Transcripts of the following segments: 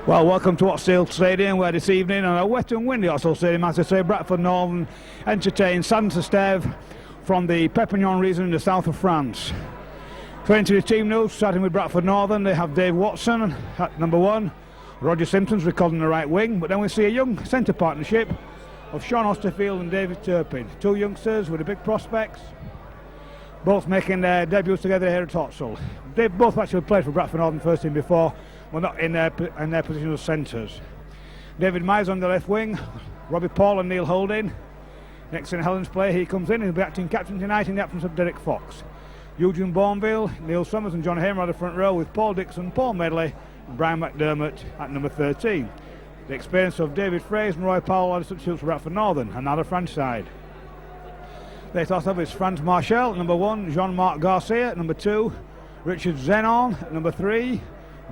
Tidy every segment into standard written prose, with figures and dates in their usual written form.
Well, welcome to Oxhill Stadium, where this evening on a wet and windy Oxhill Stadium, as I say, Bradford Northern entertain Saint-Esteve from the Perpignan region in the south of France. So into the team notes, starting with Bradford Northern, they have Dave Watson at number 1, Roger Simpson's recording the right wing, but then we see a young centre partnership of Sean Osterfield and David Turpin, two youngsters with the big prospects, both making their debuts together here at Oxhill. They've both actually played for Bradford Northern first team before, well, not in their position as centres. David Myers on the left wing, Robbie Paul and Neil Holding. Next in Helen's play, he comes in, he'll be acting captain tonight in the absence of Derek Fox. Eugene Bourneville, Neil Summers and John Hamer on the front row, with Paul Dixon, Paul Medley and Brian McDermott at number 13. The experience of David Fraser and Roy Powell are the substitutes for Bradford Northern, and now the French side. They start off with Franz Marchal at number 1, Jean-Marc Garcia at number 2, Richard Zenon at number 3,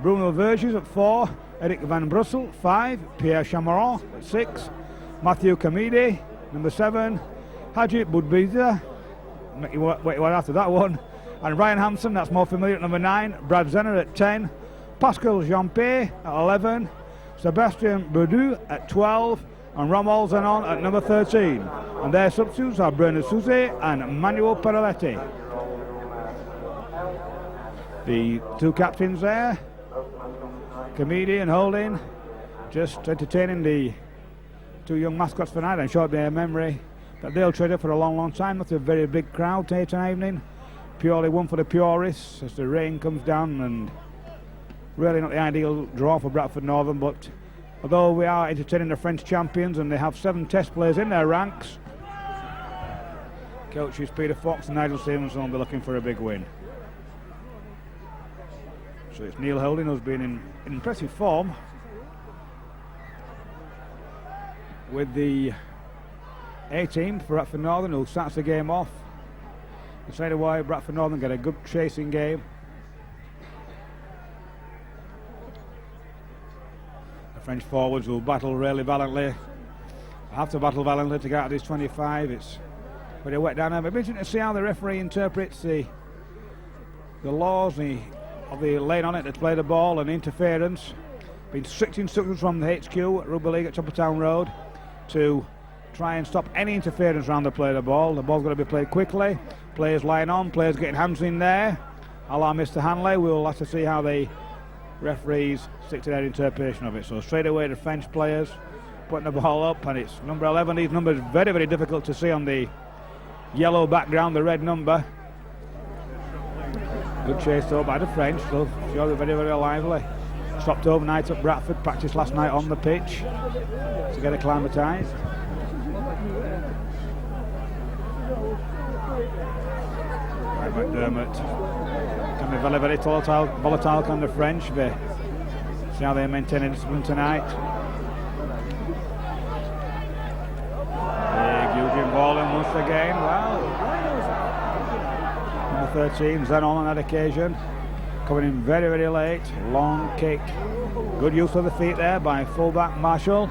Bruno Verges at 4, Eric Van Brussel 5, Pierre Chamaron at 6, Matthew Kamidi number 7, Haji Budbiza, wait after that one, and Ryan Hampson, that's more familiar, at number 9, Brad Zenner at 10, Pascal Jean-Pierre at 11, Sebastian Boudou at 12, and Romuald Zenon at number 13. And their substitutes are Bernard Souze and Manuel Peraletti. The two captains there, Kamidi and Holding, just entertaining the two young mascots for tonight, and showing their memory that they'll trade up for a long time. Not a very big crowd here tonight evening, purely one for the purists as the rain comes down, and really not the ideal draw for Bradford Northern. But although we are entertaining the French champions and they have 7 test players in their ranks, coaches Peter Fox and Nigel Stevenson will be looking for a big win. So it's Neil Holding, who's been in impressive form with the A team for Bradford Northern, who starts the game off. Straight away, Bradford Northern get a good chasing game. The French forwards will battle really valiantly. Have to battle valiantly to get out of this 25. It's pretty wet down there. It'll be interesting to see how the referee interprets the laws of the lane on it to play the ball and interference. Been strict instructions from the HQ at Rugby League at Town Road to try and stop any interference around the play of the ball. The ball's got to be played quickly. Players lying on, players getting hands in there. A la Mr. Hanley. We'll have to see how the referees stick to their interpretation of it. So straight away the French players putting the ball up, and it's number 11. These numbers very difficult to see on the yellow background, the red number. Good chase though by the French, so sure they're very lively. Stopped overnight at Bradford, practiced last night on the pitch to get acclimatised. Right, McDermott can be very volatile can the French be. See how they maintain discipline tonight. Big Eugene Ballin once again. Well, number 13, Zenon on that occasion, coming in very late. Long kick, good use of the feet there by fullback Marshall.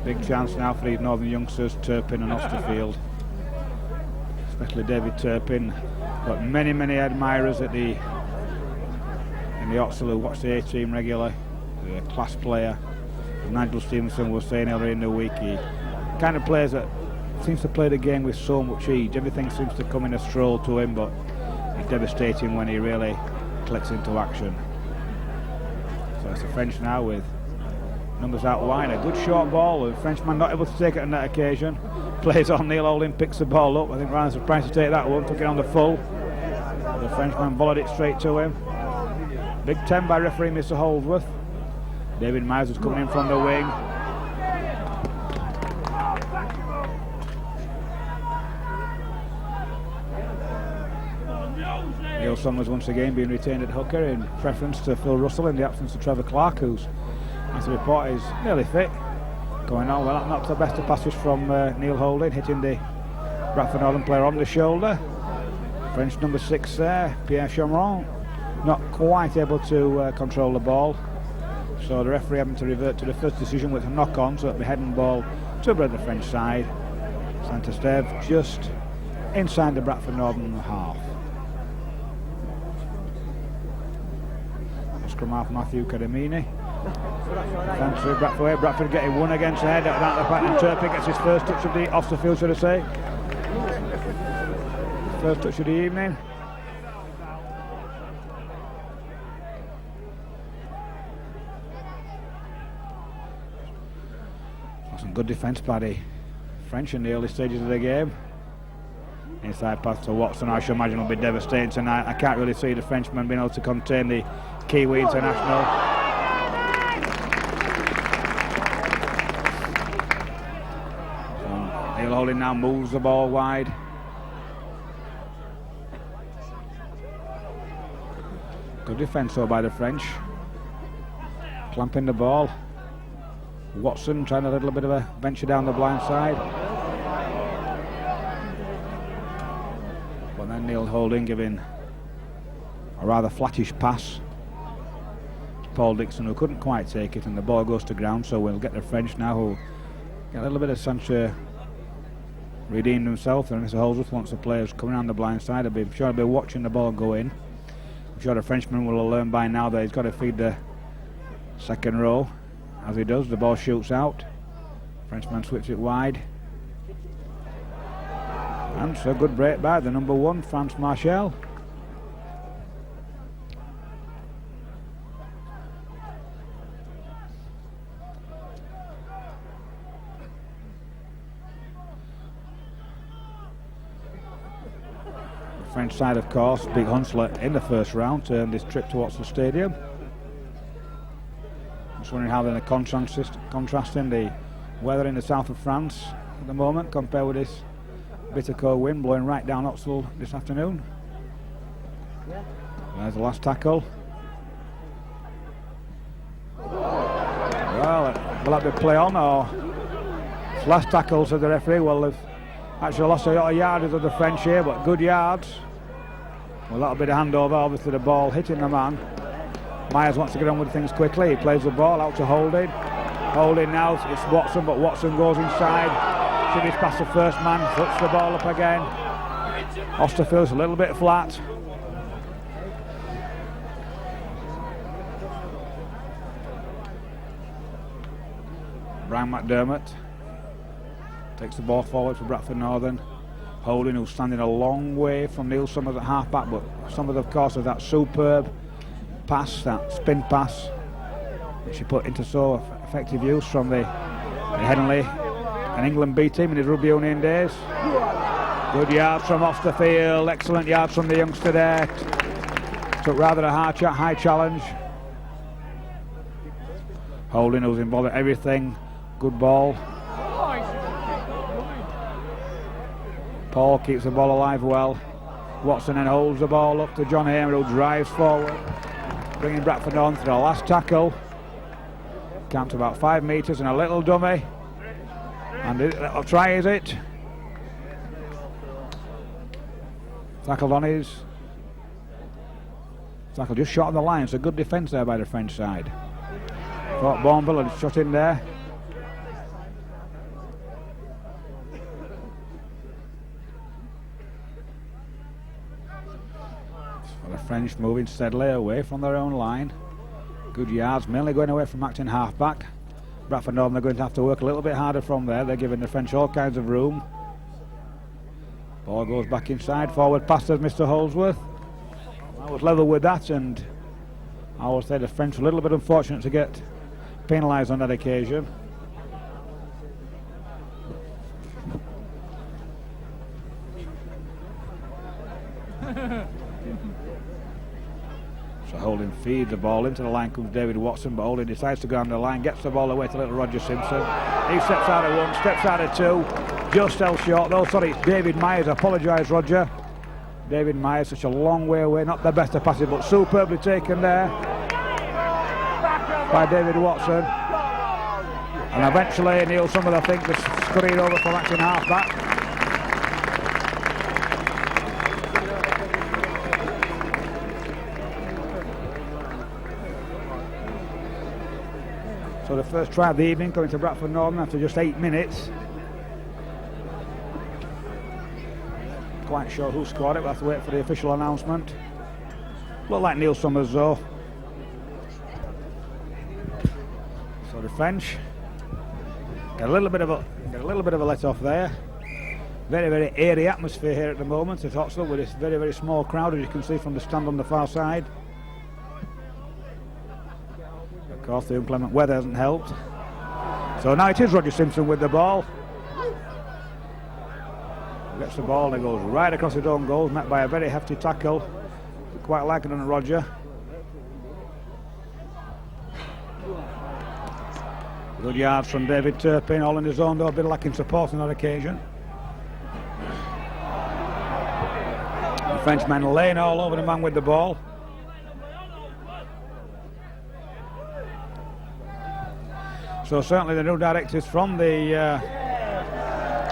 Big chance now for these Northern youngsters, Turpin and Osterfield, especially David Turpin. Got many admirers in the Oxhill who watch the A team regularly. A class player. Nigel Stevenson was saying earlier in the week, he kind of plays that seems to play the game with so much ease. Everything seems to come in a stroll to him, but it's devastating when he really clicks into action. So it's the French now with numbers out wide. A good short ball, the Frenchman not able to take it on that occasion. Plays on, Neil Holding picks the ball up. I think Ryan's surprised to take that one, took it on the full. The Frenchman volleyed it straight to him. Big 10 by referee Mr. Holdsworth. David Myers is coming in from the wing. Neil Summers once again being retained at hooker in preference to Phil Russell in the absence of Trevor Clark, who's, as the report, is nearly fit. Going on, well, not the best of passes from Neil Holding, hitting the Bradford Northern player on the shoulder. French number 6 there, Pierre Chamaron, not quite able to control the ball. So the referee having to revert to the first decision with a knock-on, so it'll be head and ball to the French side. Saint-Esteve just inside the Bradford Northern half. Scrum half Matthew Cadamini. Defensively Bradford getting one against the head at the back, and Turpin gets his first touch of the off the field, should I say. First touch of the evening. Some good defence by the French in the early stages of the game. Inside pass to Watson, I should imagine will be devastating tonight. I can't really see the Frenchman being able to contain the Kiwi international. Neil Holding now moves the ball wide. Good defence though by the French. Clamping the ball. Watson trying a little bit of a venture down the blind side. But then Neil Holding giving a rather flattish pass to Paul Dixon, who couldn't quite take it, and the ball goes to ground. So we'll get the French now, who get a little bit of censure, redeemed himself. And Mr. Holdsworth wants the players coming on the blind side. I'm sure they'll be watching the ball go in. I'm sure the Frenchman will have learned by now that he's got to feed the second row. As he does, the ball shoots out. Frenchman switches it wide. And so good break by the number 1, France Marchal. The French side, of course, Big Hunsler in the first round turned his trip to Watson Stadium. Just wondering how they're contrasting the weather in the south of France at the moment compared with this bitter cold wind blowing right down Oxford this afternoon. There's the last tackle. Well, will that be play on or last tackle, said the referee? Well, they've actually lost a lot of yardage of the French here, but good yards. Well, that'll be the handover, obviously the ball hitting the man. Myers wants to get on with things quickly. He plays the ball out to Holding. Holding now, it's Watson, but Watson goes inside. Shimmies past the first man, flips the ball up again. Osterfield's a little bit flat. Brian McDermott takes the ball forward for Bradford Northern. Holding, who's standing a long way from Neil Summers at half back, but Summers, of course, has that superb pass, that spin pass, which he put into so effective use from the Headingley and England B team in his rugby union days. Good yards from off the field, excellent yards from the youngster there. Took rather a high challenge. Holding, who's involved in everything. Good ball. Paul keeps the ball alive well. Watson then holds the ball up to John Hamer, who drives forward, bringing Bradford on to the last tackle. Camped about 5 metres and a little dummy. And little try is it. Tackled on his. Tackle just short of the line, so good defence there by the French side. Thought Bourneville had shot in there. The French moving steadily away from their own line. Good yards, mainly going away from acting half-back. Bradford Northern are going to have to work a little bit harder from there. They're giving the French all kinds of room. Ball goes back inside, forward pass to Mr. Holdsworth. I was level with that, and I would say the French were a little bit unfortunate to get penalised on that occasion. So Holding feeds the ball into the line, comes David Watson, but Holding decides to go on the line, gets the ball away to little Roger Simpson. He steps out of 1, steps out of 2, just fell short though. Sorry, it's David Myers, I apologise Roger. David Myers, such a long way away, not the best of passes, but superbly taken there by David Watson. And eventually Neil Summers, I think, just scurried over from acting half-back. So the first try of the evening coming to Bradford Northern after just 8 minutes. quite sure who scored it. We'll have to wait for the official announcement. Looked like Neil Summers though. So the French get a little bit of a let off there. Very, very airy atmosphere here at the moment at Oxford, with this very, very small crowd, as you can see from the stand on the far side. Of course, the inclement weather hasn't helped. So now it is Roger Simpson with the ball. Gets the ball and it goes right across his own goal, met by a very hefty tackle. Quite like it on Roger. Good yards from David Turpin, all in his own though, a bit lacking support on that occasion. The Frenchman laying all over the man with the ball. So certainly the new directives from the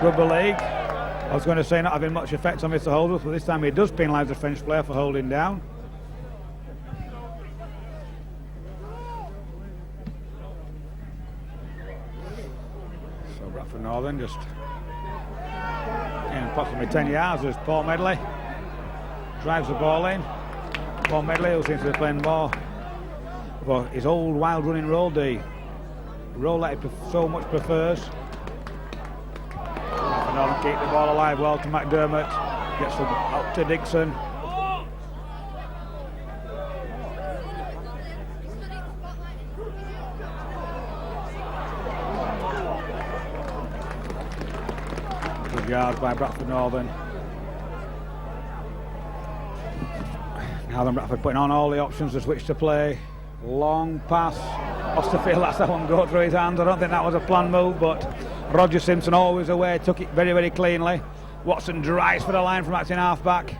Rugby League, I was going to say not having much effect on Mr. Holdsworth, but this time he does penalise the French player for holding down. So Bradford Northern just in approximately 10 yards as Paul Medley drives the ball in. Paul Medley, who seems to be playing more for his old wild running role, the role that he so much prefers. Northern keep the ball alive well to McDermott, gets them out to Dixon. Good yards by Bradford Northern. Now then Bradford putting on all the options to switch to play. Long pass. Osterfield lets that one go through his hands. I don't think that was a planned move, but Roger Simpson always away, took it very, very cleanly. Watson drives for the line from acting half-back.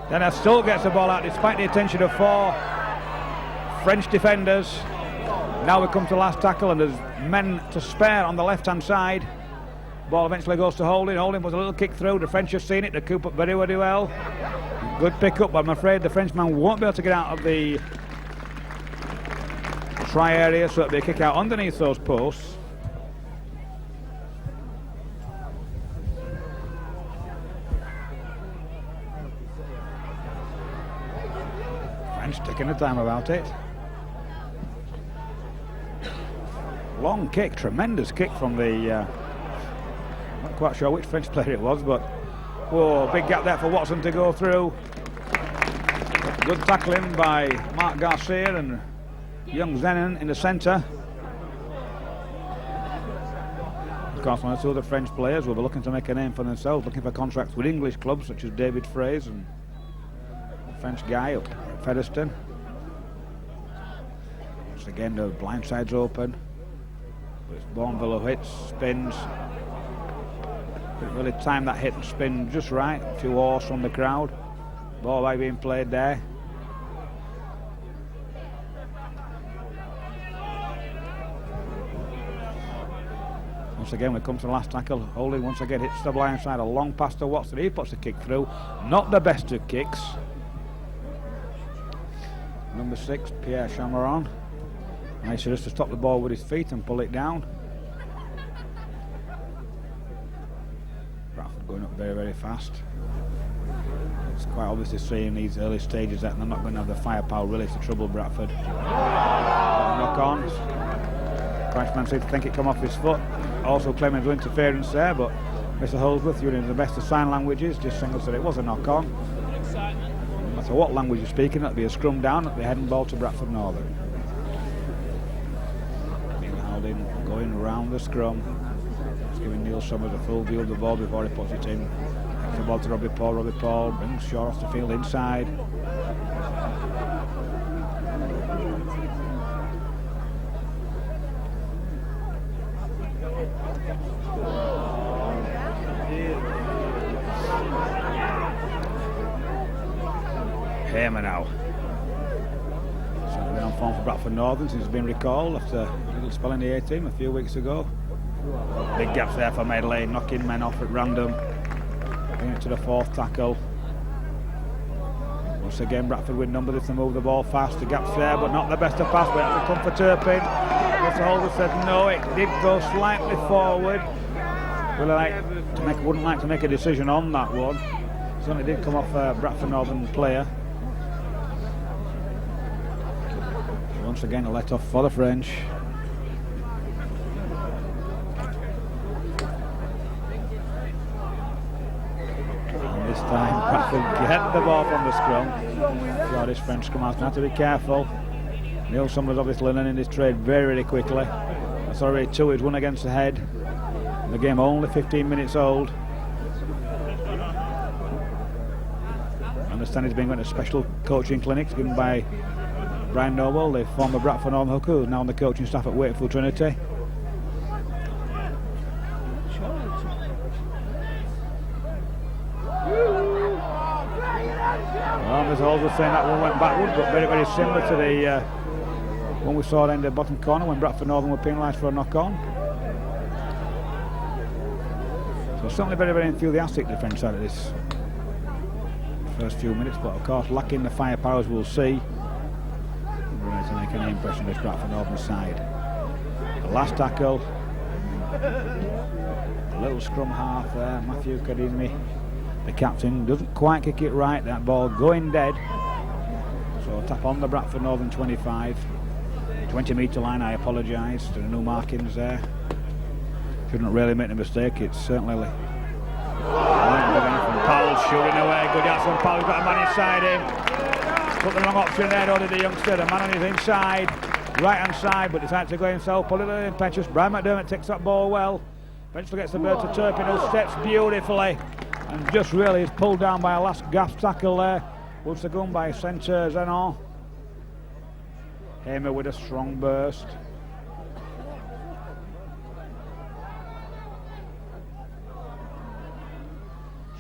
Then still gets the ball out despite the attention of 4 French defenders. Now we come to the last tackle and there's men to spare on the left-hand side. Ball eventually goes to Holding. Holding was a little kick through. The French have seen it. They coop up very, very well. Good pick-up, but I'm afraid the Frenchman won't be able to get out of the try area, so it'll be a kick out underneath those posts. French taking the time about it. Long kick, tremendous kick from the not quite sure which French player it was, but whoa, big gap there for Watson to go through. Good tackling by Mark Garcia and young Zenon in the centre. Of course, one or two other French players will be looking to make a name for themselves, looking for contracts with English clubs such as David Fraser and the French guy up at Featherstone. Once again, the blind side's open. But it's Bourneville who hits, spins. Didn't really time that hit and spin just right. A few horse from the crowd. Ball by being played there. Once again, we come to the last tackle. Holding once again hits the blind side, a long pass to Watson. He puts the kick through. Not the best of kicks. Number 6, Pierre Chamaron. Nice just to stop the ball with his feet and pull it down. Bradford going up very, very fast. It's quite obviously seeing these early stages that they're not going to have the firepower really to trouble Bradford. Knock on. Frenchman seems to think it come off his foot. Also claiming no interference there, but Mr. Holdsworth, using the best of sign languages, just signalled that it was a knock on. No matter what language you're speaking, that'll be a scrum down at the heading ball to Bradford Northern. Neil Halding going round the scrum. It's giving Neil Summers a full view of the ball before he puts it in. Gets the ball to Robbie Paul. Robbie Paul brings Shaw off the field inside. Hamer now. Certainly been on form for Bradford Northern since he's been recalled after a little spell in the A-team a few weeks ago. Big gaps there for Medley, knocking men off at random. Bringing it to the 4th tackle. Once again, Bradford with numbers if they move the ball fast. The gap's there, but not the best of pass. But it has to come for Turpin. Mr. Holder said no, it did go slightly forward. Wouldn't like to make a decision on that one. Certainly did come off a Bradford Northern player. Once again, a let off for the French. And this time, Bradford get the ball from the scrum. So this French scrum has to be careful. Neil Summers obviously learning his trade very, very quickly. That's already 2 he's won against the head. The game only 15 minutes old. I understand he's been going to special coaching clinics given by Brian Noble, the former Bradford Northern hooker, who's now on the coaching staff at Wakefield Trinity. Well, there's always saying that one went backward, but very, very similar to the one we saw in the bottom corner when Bradford Northern were penalised for a knock-on. So certainly very, very enthusiastic, the French side of this first few minutes, but of course lacking the firepower, as we'll see. Really to make any impression on this Bradford Northern side. The last tackle, a little scrum half there. Matthew Kadimi, the captain, doesn't quite kick it right. That ball going dead. So tap on the Bradford Northern 25. 20-metre line. I apologise to the new markings there. Shouldn't really make a mistake. It's certainly Powell shooting away. Good out from Powell. He's got a man inside him. Put the wrong option there, though, did the youngster. The man on his inside, right hand side, but decides to go himself. Pull it in impetuous. Brian McDermott takes that ball well. Eventually gets the bird to Turpin, who steps beautifully and just really is pulled down by a last gasp tackle there. Once the gun by centre Zenon. Hamer with a strong burst.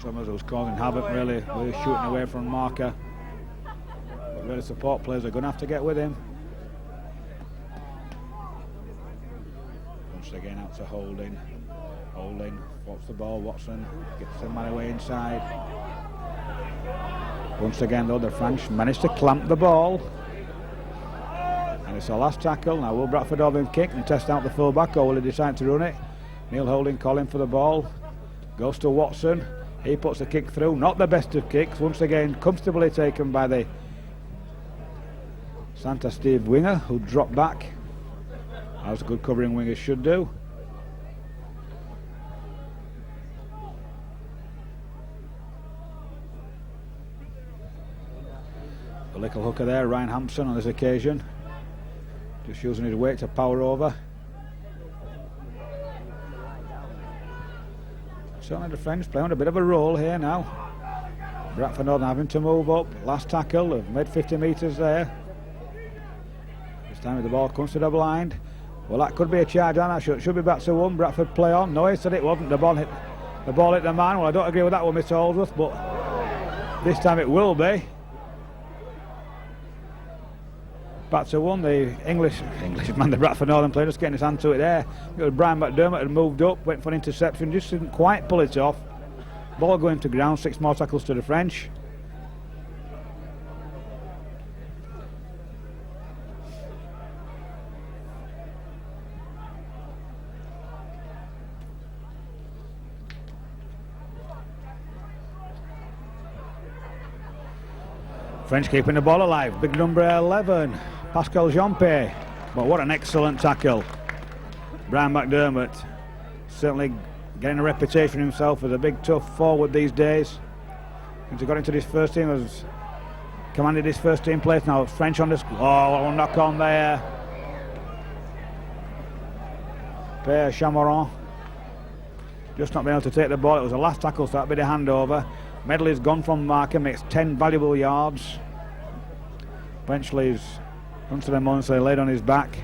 Summers, who's causing havoc, really shooting away from marker. But really support players are going to have to get with him. Once again out to Holding. Holding, what's the ball, Watson gets the man away inside. Once again though, the French managed to clamp the ball. And it's a last tackle. Now will Bradford Northern kick and test out the full-back, or will he decide to run it? Neil Holding calling for the ball. Goes to Watson. He puts the kick through. Not the best of kicks. Once again comfortably taken by the Santa Steve winger, who dropped back, as good covering wingers should do. The little hooker there, Ryan Hampson, on this occasion, just using his weight to power over. Certainly the French playing a bit of a role here now. Bradford Northern having to move up. Last tackle, they've made 50 metres there. This time the ball comes to the blind. Well, that could be a charge on. It should be back to 1. Bradford play on. No, he said it wasn't. The ball hit the man. Well, I don't agree with that one, Mr. Holdsworth, but this time it will be. Back to 1. The Englishman, the Bradford Northern player, just getting his hand to it there. Brian McDermott had moved up, went for an interception, just didn't quite pull it off. Ball going to ground, 6 more tackles to the French. French keeping the ball alive. Big number 11, Pascal Jeanpe. But what an excellent tackle. Brian McDermott certainly getting a reputation himself as a big tough forward these days. Since he got into this first team, has commanded his first team place. Now French on this. Oh, a knock on there. Pierre Chameron just not being able to take the ball. It was a last tackle, so that bit of handover. Medley's gone from marker, makes 10 valuable yards. Eventually he's runs to the monster, laid on his back.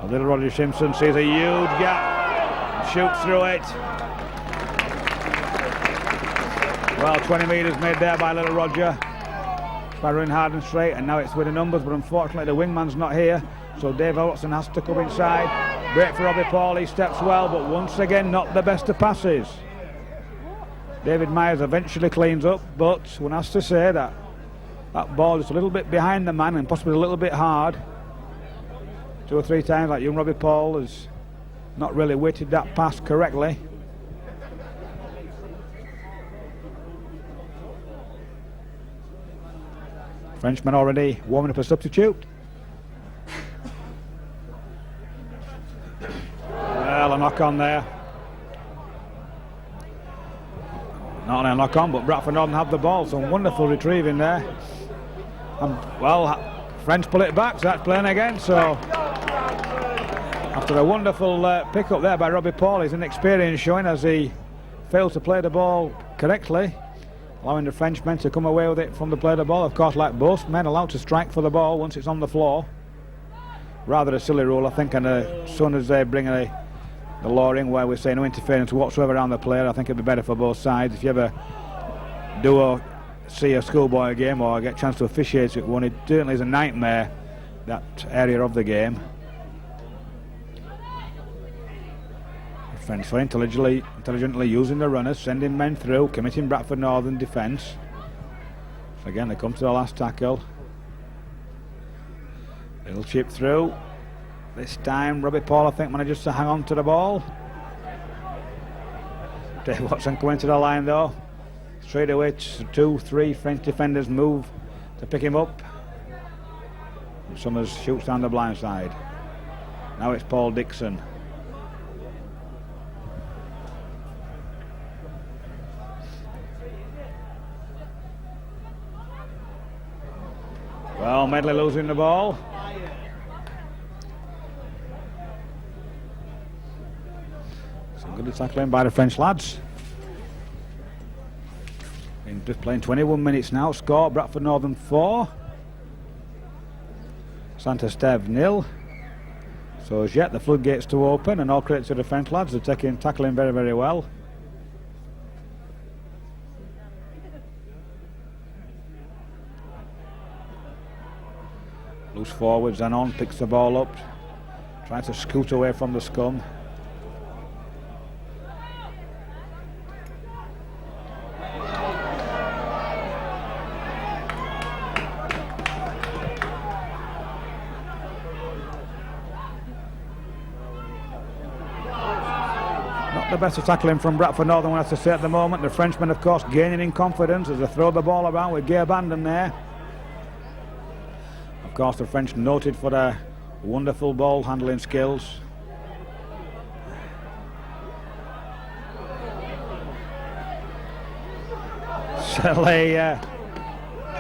A little Roger Simpson sees a huge gap, shoots through it. Well, 20 metres made there by little Roger. By running hard and straight, and now it's with the numbers, but unfortunately the wingman's not here, so Dave Watson has to come inside. Break for Robbie Paul, he steps well, but once again not the best of passes. David Myers eventually cleans up, but one has to say that that ball is a little bit behind the man and possibly a little bit hard. 2 or 3 times, like young Robbie Paul has not really weighted that pass correctly. Frenchman already warming up a substitute. Well, a knock on there. Not only a knock on, but Bradford Northern have the ball. Some wonderful retrieving there. Well, French pull it back, so that's playing again. So after a wonderful pick-up there by Robbie Paul, his inexperience showing as he failed to play the ball correctly, allowing the Frenchmen to come away with it from the play of the ball. Of course, like most men, allowed to strike for the ball once it's on the floor. Rather a silly rule, I think, and as soon as they bring the law in where we say no interference whatsoever around the player, I think it'd be better for both sides. If you ever do or see a schoolboy game or get a chance to officiate it one, it certainly is a nightmare, that area of the game. French intelligently using the runners, sending men through, committing Bradford Northern defence. So again, they come to the last tackle. Little chip through. This time Robbie Paul, I think, manages to hang on to the ball. Dave Watson coming to the line though. Straight away, 2-3 French defenders move to pick him up. And Summers shoots down the blind side. Now it's Paul Dixon. Well, Medley losing the ball. Some good tackling by the French lads. Just playing 21 minutes now. Score Bradford Northern 4. Saint Esteve 0. So as yet the floodgates to open, and all credit to the French lads. They're tackling very, very well. Loose forwards, and on picks the ball up, trying to scoot away from the scum. Not the best of tackling from Bradford Northern, one has to say at the moment. The Frenchmen, of course, gaining in confidence as they throw the ball around with Gay Bandon there. Of course, the French noted for their wonderful ball handling skills. Certainly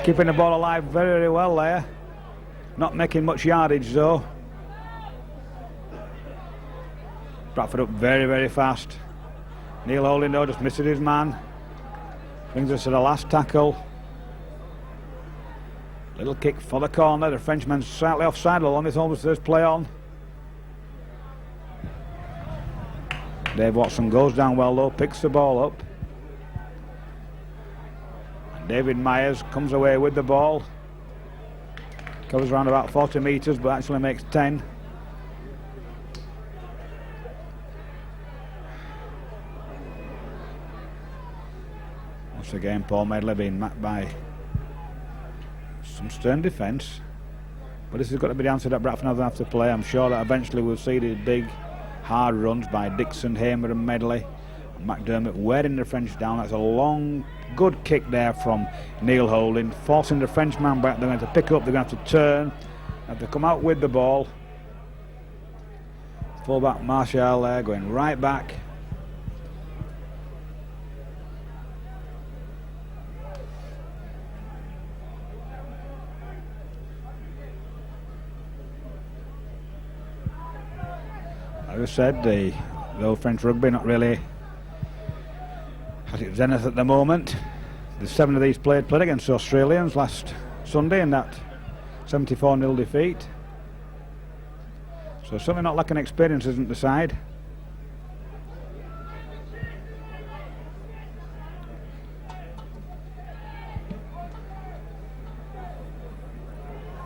keeping the ball alive very, very well there. Not making much yardage though. Bradford up very, very fast. Neil Holding though just misses his man. Brings us to the last tackle. Little kick for the corner. The Frenchman's slightly offside along this almost first play on. Dave Watson goes down well though, picks the ball up. And David Myers comes away with the ball. Covers around about 40 metres but actually makes 10. Once again, Paul Medley being marked by some stern defence, but this has got to be the answer that Bradford Northern have to play. I'm sure that eventually we'll see the big hard runs by Dixon, Hamer and Medley, and McDermott wearing the French down. That's a long good kick there from Neil Holding, forcing the Frenchman back. They're going to pick up, they're going to have to turn, have to come out with the ball. Fullback Marshall there going right back. As I said, the old French rugby not really at its zenith at the moment. The 7 of these played against the Australians last Sunday in that 74-0 defeat. So certainly not lacking experience, isn't the side.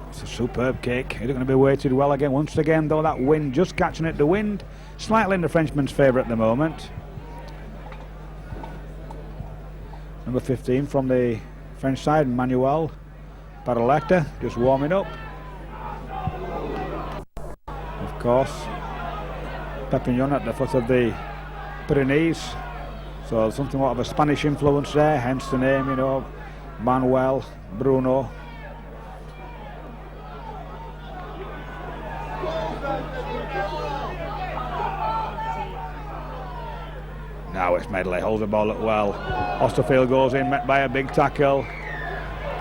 It's a superb kick. It's going to be weighted well again. Once again, though, that wind just catching it. The wind slightly in the Frenchman's favour at the moment. Number 15 from the French side, Manuel Paralecta, just warming up. Of course, Pepignon at the foot of the Pyrenees. So something of a Spanish influence there, hence the name, you know, Manuel, Bruno. Now it's Medley, holds the ball up well. Osterfield goes in, met by a big tackle.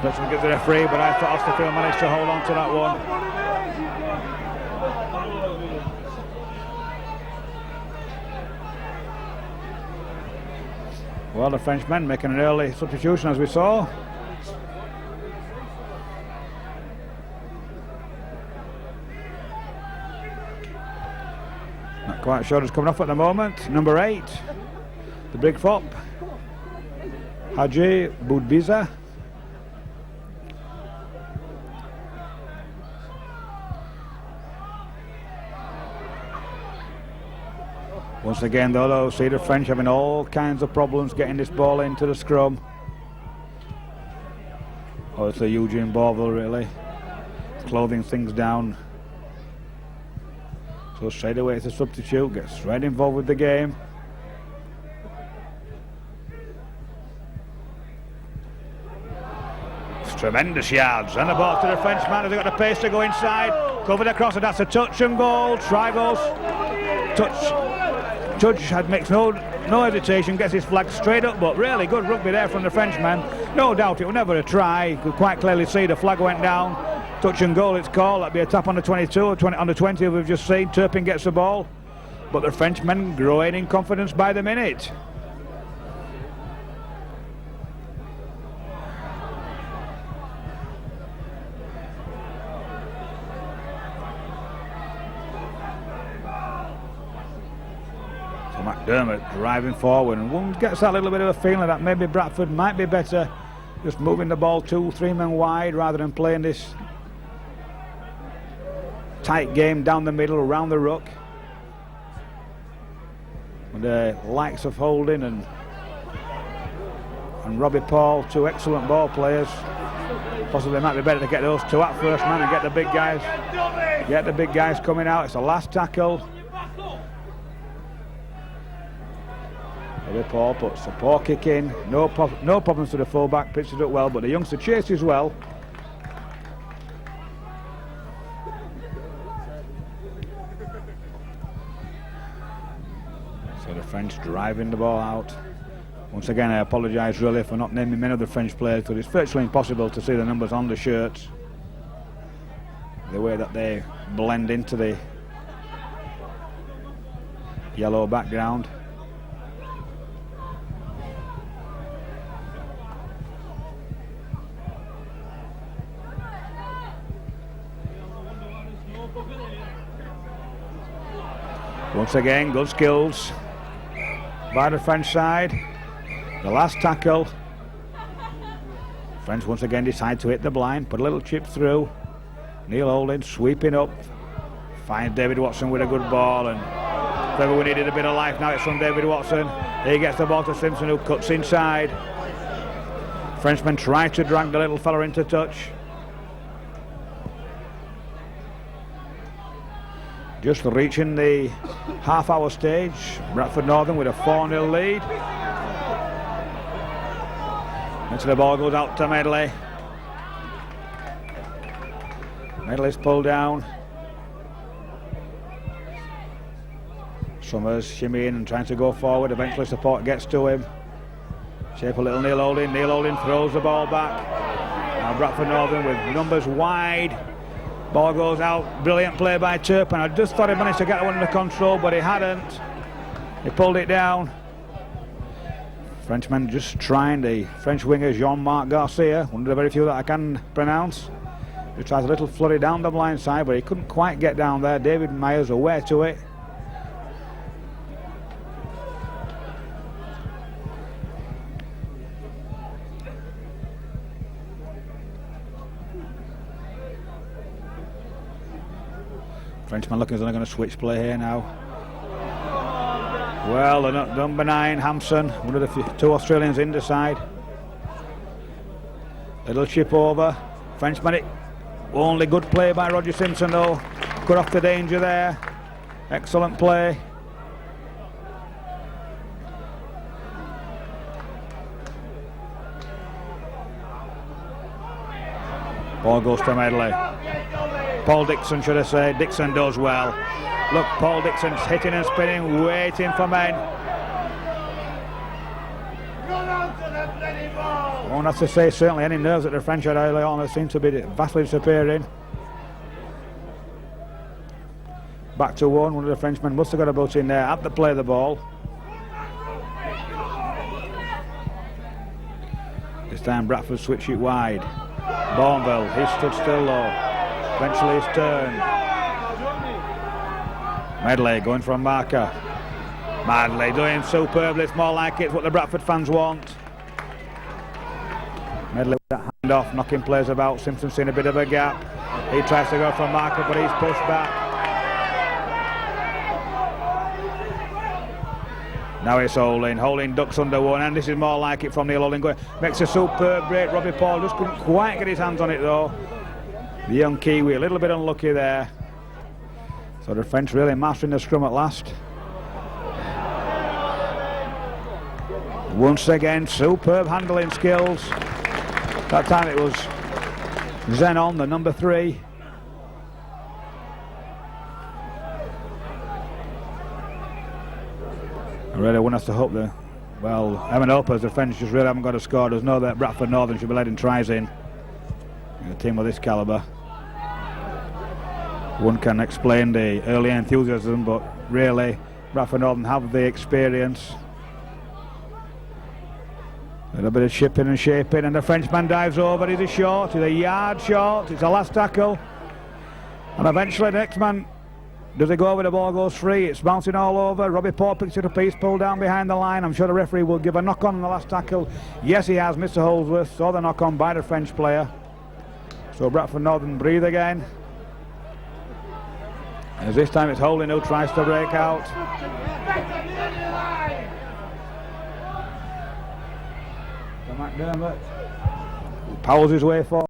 Doesn't give the referee, but I thought Osterfield managed to hold on to that one. Well, the Frenchmen making an early substitution, as we saw. Not quite sure who's coming off at the moment. Number 8, the big fop, Haji Boudbiza. Once again, though, see the French having all kinds of problems getting this ball into the scrum. Oh, it's a Eugene Borville, really. Clothing things down. So straight away it's a substitute, gets right involved with the game. It's tremendous yards, and the ball to the Frenchman. Has he got the pace to go inside? Covered across, and that's a touch and goal. Try goes. Touch. Judge makes no hesitation, gets his flag straight up, but really good rugby there from the Frenchman. No doubt it was never a try. You could quite clearly see the flag went down. Touch and goal, it's called. That'd be a tap on the 22 or on the 20 we've just seen. Turpin gets the ball, but the Frenchmen growing in confidence by the minute. McDermott driving forward, and one gets that little bit of a feeling that maybe Bradford might be better just moving the ball 2-3 men wide rather than playing this tight game down the middle around the ruck. With the likes of Holding and Robbie Paul, two excellent ball players. Possibly it might be better to get those two at first man and get the big guys coming out. It's the last tackle. Paul puts a poor kick in, no problems to the fullback, pitches it up well, but the youngster chases well. So the French driving the ball out. Once again, I apologise really for not naming many of the French players, because it's virtually impossible to see the numbers on the shirts, the way that they blend into the yellow background. Once again, good skills by the French side. The last tackle. French once again decide to hit the blind, put a little chip through. Neil Holding sweeping up. Finds David Watson with a good ball, and if ever we needed a bit of life, now it's from David Watson. He gets the ball to Simpson, who cuts inside. Frenchman tried to drag the little fella into touch. Just reaching the half-hour stage, Bradford Northern with a 4-0 lead. Until the ball goes out to Medley. Medley's pulled down. Summers shimmying and trying to go forward. Eventually support gets to him. Shape a little Neil Holding. Neil Holding throws the ball back. Now Bradford Northern with numbers wide. Ball goes out. Brilliant play by Turpin. I just thought he managed to get that one under control, but he hadn't. He pulled it down. Frenchman just trying. The French winger Jean-Marc Garcia, one of the very few that I can pronounce. He tries a little flurry down the blind side, but he couldn't quite get down there. David Myers aware to it. Frenchman looking as though they're going to switch play here now. Well, the number 9, Hampson, one of the two Australians in the side. Little chip over. Frenchman, only good play by Roger Simpson though. Cut off the danger there. Excellent play. Ball goes to Medley. Paul Dixon, should I say. Dixon does well. Look, Paul Dixon's hitting and spinning, waiting for men. I won't have to say certainly any nerves that the French had early on seem to be vastly disappearing. Back to one of the Frenchmen must have got a boot in there, had to play the ball. This time Bradford switch it wide. Bourneville, he stood still low. Eventually his turn. Medley going from marker. Medley doing superbly, it's more like it's what the Bradford fans want. Medley with that hand off, knocking players about. Simpson seeing a bit of a gap. He tries to go from marker, but he's pushed back. Now it's Holding. Holding ducks under one, and this is more like it from Neil Holding. Makes a superb break. Robbie Paul just couldn't quite get his hands on it though. The young Kiwi a little bit unlucky there. So the French really mastering the scrum at last. Once again, superb handling skills. That time it was Zenon, the number 3. I really want us to hope that, well, Evan Opers, the French just really haven't got a score. There's no that Bradford Northern should be letting tries in. A team of this calibre. One can explain the early enthusiasm, but really Bradford Northern have the experience. A little bit of shipping and shaping, and the Frenchman dives over. He's short, he's a yard short. It's a last tackle, and eventually the next man, does he go over? The ball goes free. It's bouncing all over. Robbie Paul picks it up. He's pulled down behind the line. I'm sure the referee will give a knock on the last tackle. Yes, he has. Mr. Holdsworth saw the knock on by the French player. So Bradford Northern breathe again. As this time it's Holding who tries to break out. To McDermott. He powers his way forward.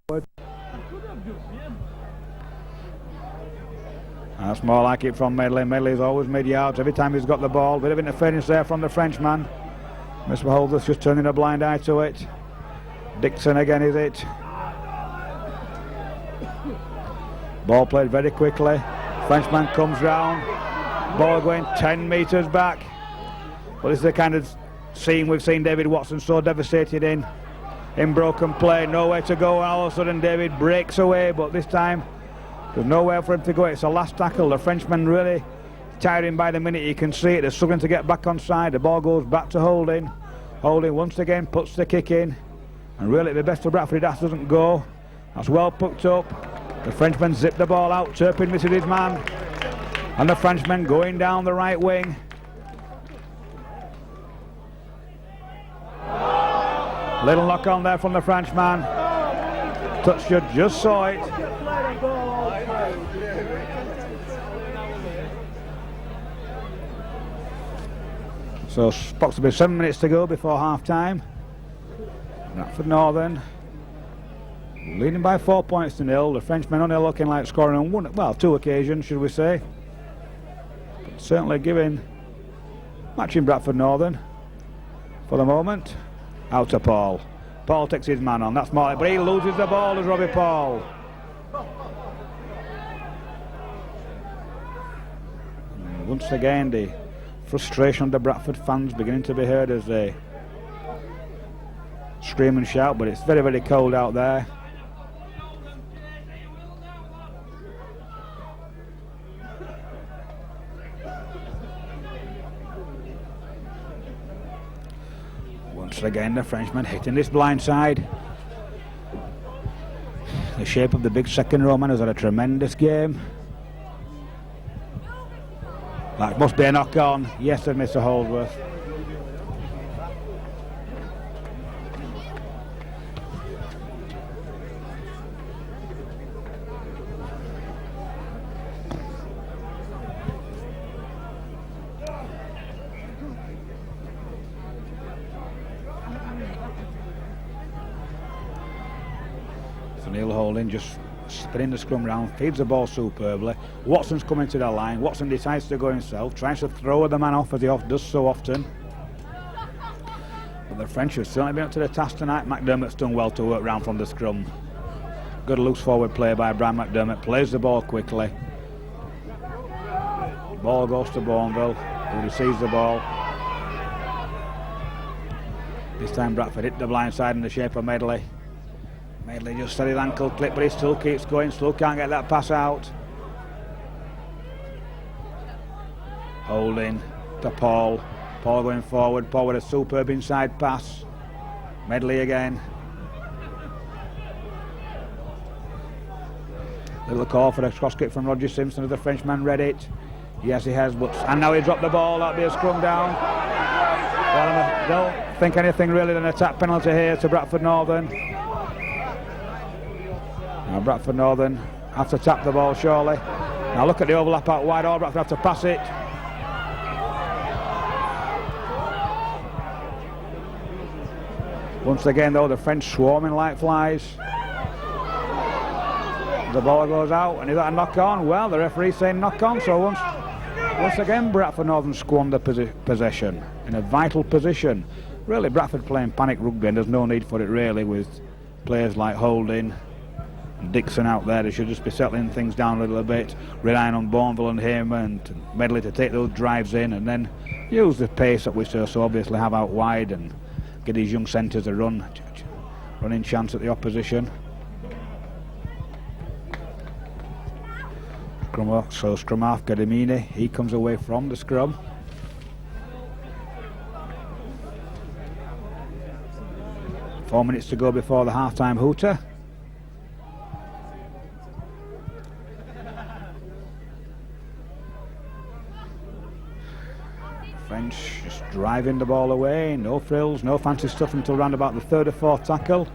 That's more like it from Medley. Medley's always mid-yards every time he's got the ball. Bit of interference there from the Frenchman. Mr. Holdsworth just turning a blind eye to it. Dixon again, is it? Ball played very quickly. Frenchman comes round. Ball going 10 metres back. But this is the kind of scene we've seen David Watson so devastated in broken play. Nowhere to go, and all of a sudden David breaks away, but this time there's nowhere for him to go. It's a last tackle. The Frenchman really tiring by the minute. You can see it. They're struggling to get back on side. The ball goes back to Holding. Holding once again puts the kick in. And really the best of Bradford that doesn't go. That's well put up. The Frenchman zipped the ball out. Turpin misses his man. And the Frenchman going down the right wing. Little knock on there from the Frenchman. Toucher just saw it. So approximately 7 minutes to go before half time. Bradford Northern leading by 4 points to 0. The Frenchmen only looking like scoring on one, well, 2 occasions, should we say. But certainly matching Bradford Northern for the moment. Out to Paul. Paul takes his man on. That's Marley, but he loses the ball as Robbie Paul. And once again, the frustration of the Bradford fans beginning to be heard as they scream and shout, but it's very, very cold out there. Once again, the Frenchman hitting this blind side. The shape of the big second row man has had a tremendous game. That must be a knock on. Yes, said Mr. Holdsworth. So Neil Holding just spinning the scrum round, feeds the ball superbly. Watson's coming to the line. Watson decides to go himself, tries to throw the man off as he does so often. But the French have certainly been up to the task tonight. McDermott's done well to work round from the scrum. Good loose forward play by Brian McDermott. Plays the ball quickly. Ball goes to Bourneville, who receives the ball. This time Bradford hit the blind side in the shape of Medley. Medley just steadied ankle clip, but he still keeps going. Still can't get that pass out. Holding to Paul. Paul going forward. Paul with a superb inside pass. Medley again. Little call for a cross kick from Roger Simpson as the Frenchman read it. Yes, he has, but and now he dropped the ball. That'll be a scrum down. Well, I don't think anything really than a tap penalty here to Bradford Northern. Now Bradford Northern have to tap the ball surely. Now look at the overlap out wide. All Bradford have to pass it. Once again though, the French swarming like flies. The ball goes out, and is that a knock on? Well, the referee's saying knock on, so once again Bradford Northern squander possession in a vital position. Really, Bradford playing panic rugby, and there's no need for it really, with players like Holding and Dixon out there. They should just be settling things down a little bit, relying on Bourneville and him and Medley to take those drives in, and then use the pace that we so obviously have out wide and give these young centres a running chance at the opposition. So scrum half Gadamini, he comes away from the scrum. Four minutes to go before the half-time hooter. French just driving the ball away, no frills, no fancy stuff until round about the third or fourth tackle.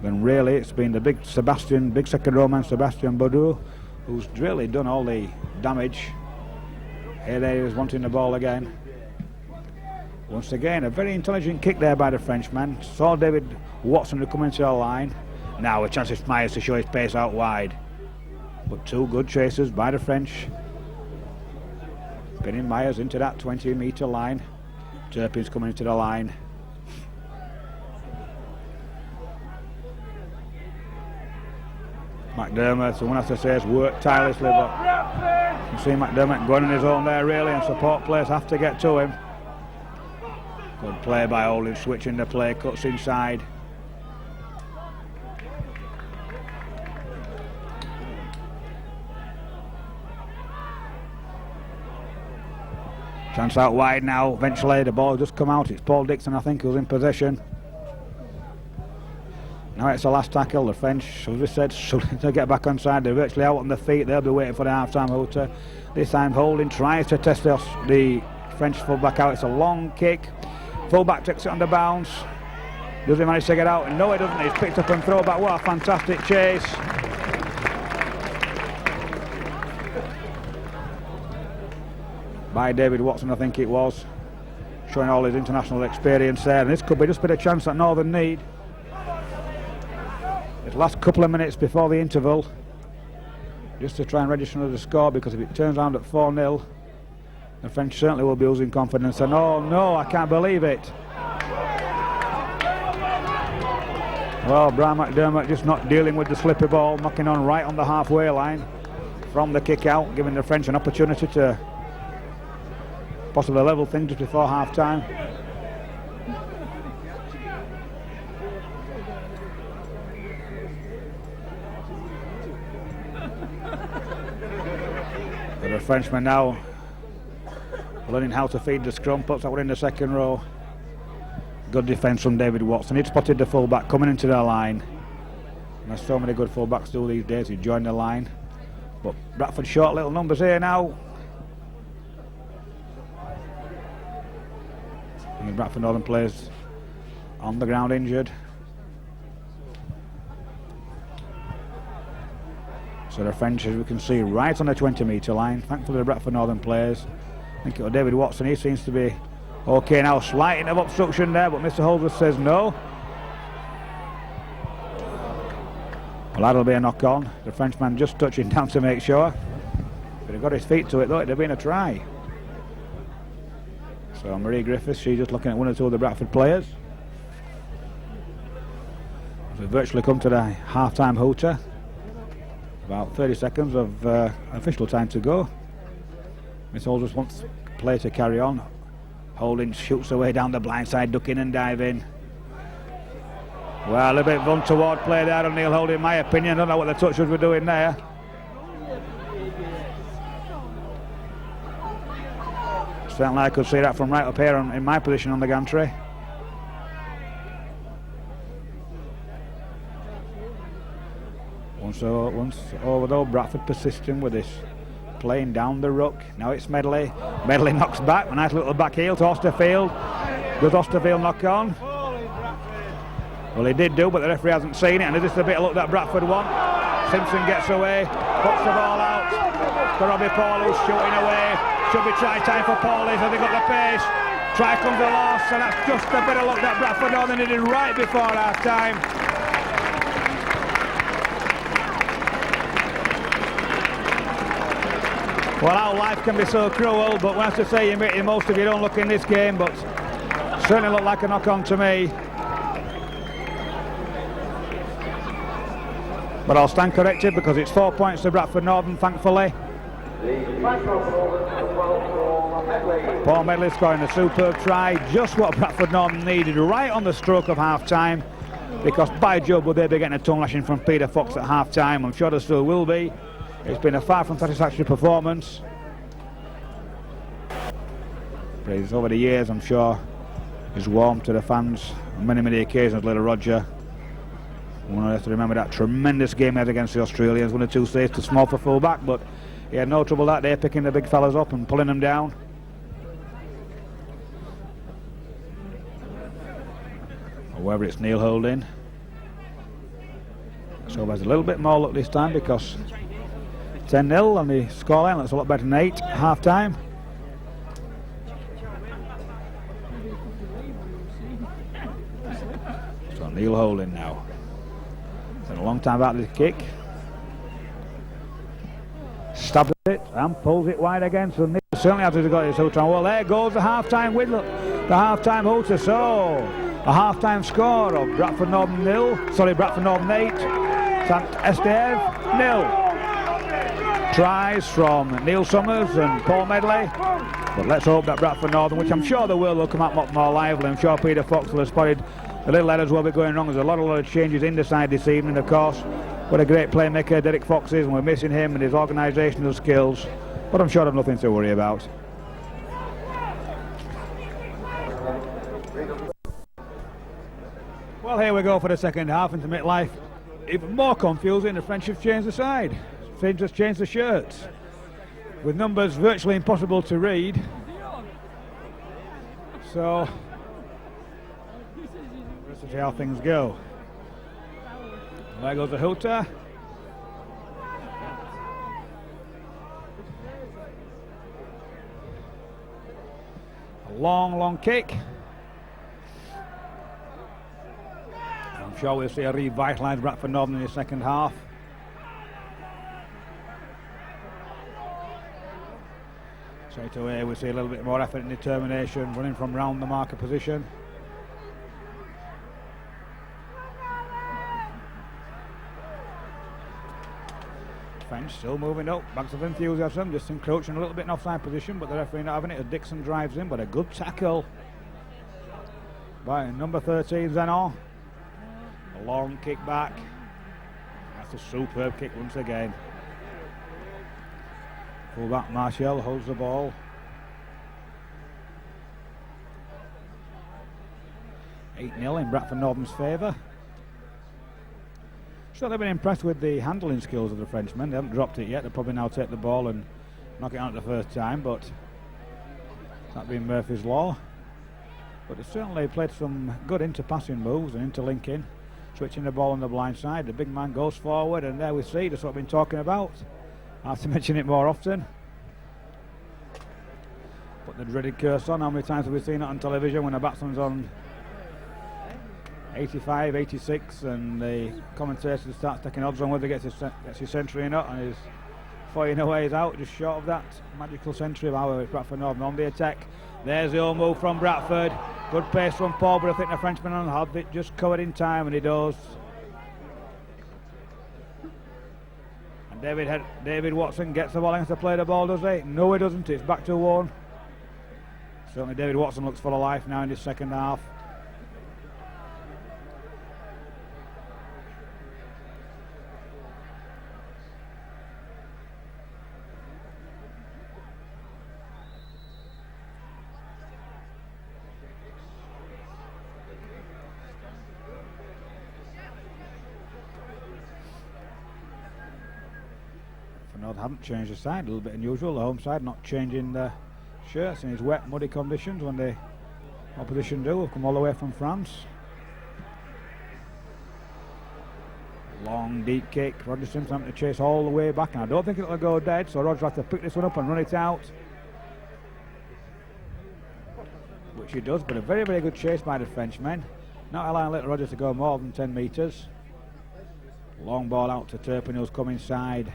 Then really it's been the big second row man Sebastian Baudou who's really done all the damage. Here he is wanting the ball again. Once again a very intelligent kick there by the Frenchman. Saw David Watson to come into the line. Now a chance for Myers to show his pace out wide. But two good chasers by the French. Pinning Myers into that 20-metre line. Turpin's coming into the line. McDermott, so one has to say, has worked tirelessly, but you see McDermott going on his own there really, and support players have to get to him. Good play by Olive, switching the play, cuts inside. Chance out wide now, eventually the ball just come out. It's Paul Dixon, I think, who's in possession. Now it's the last tackle. The French, as we said, should to get back on side. They're virtually out on their feet. They'll be waiting for the half-time hooter. This time Holding tries to test the French fullback out. It's a long kick. Fullback takes it under bounds. Does he manage to get out? No, he doesn't. He's picked up and throw back. What a fantastic chase. By David Watson, I think it was. Showing all his international experience there. And this could be just a bit of chance that Northern need. The last couple of minutes before the interval, just to try and register another score, because if it turns around at 4-0, the French certainly will be losing confidence. And oh no, I can't believe it. Well, Brian McDermott just not dealing with the slippy ball, knocking on right on the halfway line from the kick out, giving the French an opportunity to possibly level things just before half time. The Frenchman now learning how to feed the scrum, puts that one in the second row. Good defence from David Watson. He'd spotted the fullback coming into the line. And there's so many good fullbacks do these days who join the line. But Bradford short little numbers here now. And Bradford Northern players on the ground injured. So the French, as we can see, right on the 20-metre line. Thankfully the Bradford Northern players. I think it was David Watson, he seems to be okay now. Slight hint of obstruction there, but Mr. Holdsworth says no. Well, that'll be a knock on. The Frenchman just touching down to make sure. But he got his feet to it though, it'd have been a try. So Marie Griffiths, she's just looking at one or two of the Bradford players. We've virtually come to the half-time hooter. About 30 seconds of official time to go. Miss Hall just wants play to carry on. Holding shoots away down the blind side, ducking and diving. Well, a bit of untoward play there on Neil Holding, in my opinion. I don't know what the touchers were doing there. Certainly I could see that from right up here in my position on the gantry. Once over though, Bradford persisting with this. Playing down the ruck. Now it's Medley. Medley knocks back. A nice little back heel to Osterfield. Does Osterfield knock on? Well, he did do, but the referee hasn't seen it. And is this the bit of luck that Bradford won? Simpson gets away. Puts the ball out for Robbie Paul, who's shooting away. Should be try time for Paulies. Have they got the pace? Try comes the loss, and that's just a bit of luck that Bradford Northern did right before half time. Well, how life can be so cruel, but when I have to say most of you don't look in this game, but certainly looked like a knock-on to me. But I'll stand corrected because it's 4 points to Bradford Northern, thankfully. Paul Medley scoring a superb try, just what Bradford Northern needed right on the stroke of half-time, because by Jove will they be getting a tongue lashing from Peter Fox at half-time. I'm sure there still will be. It's been a far from satisfactory performance. Praise over the years, I'm sure, is warm to the fans on many occasions. Little Roger, one has to remember that tremendous game he had against the Australians. 1 or 2 saves, too small for full back, but he had no trouble that day picking the big fellas up and pulling them down. However, it's Neil Holding. So there's a little bit more luck this time because 10-0 on the scoreline. That's a lot better than 8 at half-time. So Neil Holding now. It's been a long time about this kick. Stabs it and pulls it wide again. So Neil certainly has to go his hooter. Well, there goes the half-time whistle. The half-time hooter. So a half-time score of Bradford Northern 0. Bradford Northern 8. St Esteve 0. Tries from Neil Summers and Paul Medley, but let's hope that Bradford Northern, which I'm sure they will come out much more lively. I'm sure Peter Fox will have spotted the little letters will be going wrong. There's a lot of changes in the side this evening, of course. What a great playmaker Derek Fox is, and we're missing him and his organisational skills, but I'm sure there's nothing to worry about. Well, here we go for the second half, and to make life even more confusing, the French have changed the side. They've just changed the shirts with numbers virtually impossible to read. So let's see how things go. There goes the hooter. A long kick. I'm sure we'll see a revitalised Bradford Northern in the second half. Straight away we see a little bit more effort and determination running from round the marker position. French still moving up, back of enthusiasm, just encroaching a little bit in offside position, but the referee not having it as Dixon drives in, but a good tackle by number 13 Zenon. A long kick back. That's a superb kick once again. Fullback Marshall holds the ball. (8-0) in Bradford Northern's favour. So they've been impressed with the handling skills of the Frenchmen. They haven't dropped it yet. They'll probably now take the ball and knock it out the first time, but that being Murphy's law. But they've certainly played some good inter-passing moves and interlinking, switching the ball on the blind side. The big man goes forward, and there we see that's what I've been talking about. I have to mention it more often. Put the dreaded curse on. How many times have we seen it on television when a batsman's on 85, 86 and the commentator starts taking odds on whether he gets his century or not, and his firing away is out, just short of that magical century of our Bradford Northern on the attack. There's the old move from Bradford. Good pace from Paul, but I think the Frenchman had it just covered in time, and he does. David Watson gets the ball and has to play the ball, does he? No, he doesn't. It's back to one. Certainly David Watson looks full of life now in his second half. Haven't changed the side, a little bit unusual. The home side not changing the shirts in these wet, muddy conditions when the opposition do. Have come all the way from France. Long deep kick. Roger Simpson having to chase all the way back, and I don't think it'll go dead, so Roger has to pick this one up and run it out, which he does, but a very, very good chase by the Frenchman, not allowing little Roger to go more than 10 metres. Long ball out to Turpin, who's come inside.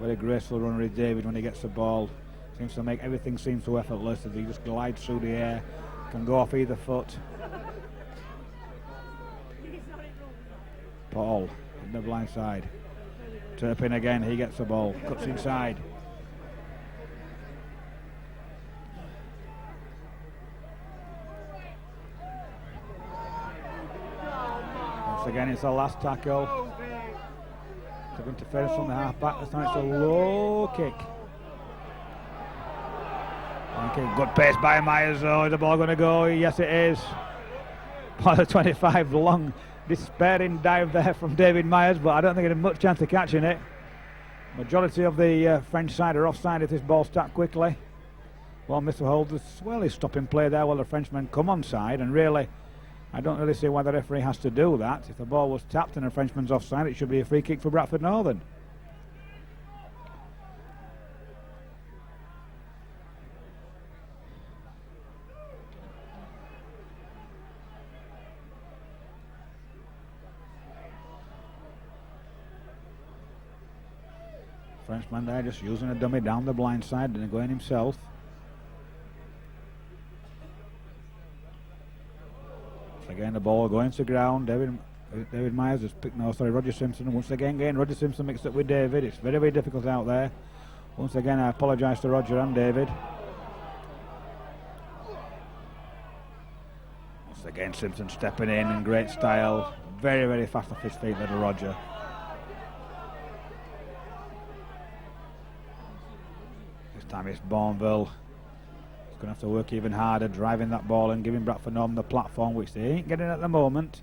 Very graceful runner is David when he gets the ball. Seems to make everything seem so effortless as he just glides through the air. Can go off either foot. Paul on the blind side. Turpin again, he gets the ball. Cuts inside. Once again, it's the last tackle. Interference from the half-back. This time it's a low kick. Okay, good pace by Myers though. Is the ball going to go? Yes, it is. Part of 25, long despairing dive there from David Myers, but I don't think he had much chance of catching it. Majority of the French side are offside if this ball's tapped quickly. Well, Mr. Holders, well, he's stopping play there while the Frenchmen come on side, and really, I don't really see why the referee has to do that. If the ball was tapped and a Frenchman's offside, it should be a free kick for Bradford Northern. Frenchman there just using a dummy down the blind side and going himself. Again, the ball going to ground. David Myers has picked, Roger Simpson. Once again, Roger Simpson mixed up with David. It's very, very difficult out there. Once again, I apologise to Roger and David. Once again, Simpson stepping in great style. Very, very fast off his feet, little Roger. This time it's Bourneville. Going to have to work even harder, driving that ball and giving Bradford Northern the platform, which they ain't getting at the moment.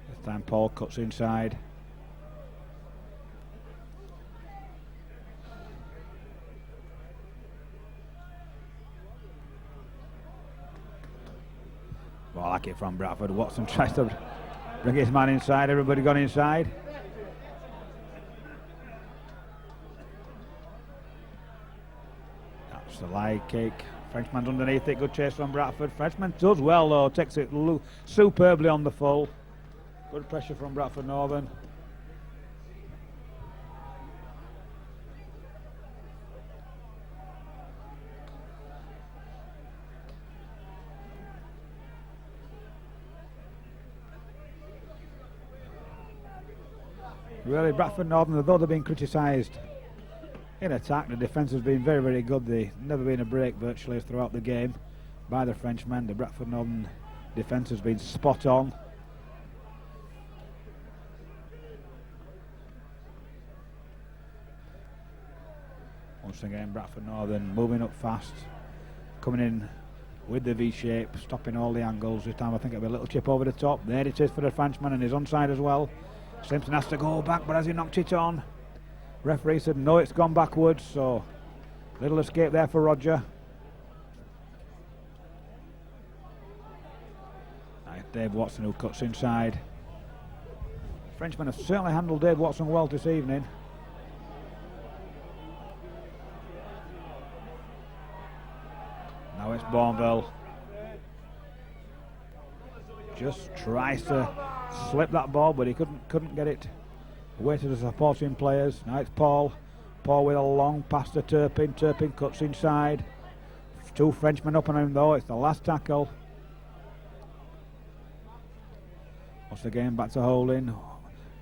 This time Paul cuts inside. Well, I like it from Bradford. Watson tries to bring his man inside. Everybody gone inside. The lie kick. Frenchman's underneath it. Good chase from Bradford. Frenchman does well though. Takes it superbly on the full. Good pressure from Bradford Northern. Really, Bradford Northern, although they've been criticised in attack, the defence has been very, very good. There's never been a break virtually throughout the game by the Frenchmen. The Bradford Northern defence has been spot on. Once again, Bradford Northern moving up fast, coming in with the V shape, stopping all the angles. This time I think it'll be a little chip over the top. There it is for the Frenchman, and he's onside as well. Simpson has to go back, but has he knocked it on? Referee said no, it's gone backwards, so little escape there for Roger. Nice Dave Watson who cuts inside. Frenchmen have certainly handled Dave Watson well this evening. Now it's Bourneville. Just tries to slip that ball, but he couldn't get it away to the supporting players. Now it's Paul. Paul with a long pass to Turpin. Turpin cuts inside. Two Frenchmen up on him though. It's the last tackle. Once again back to holding.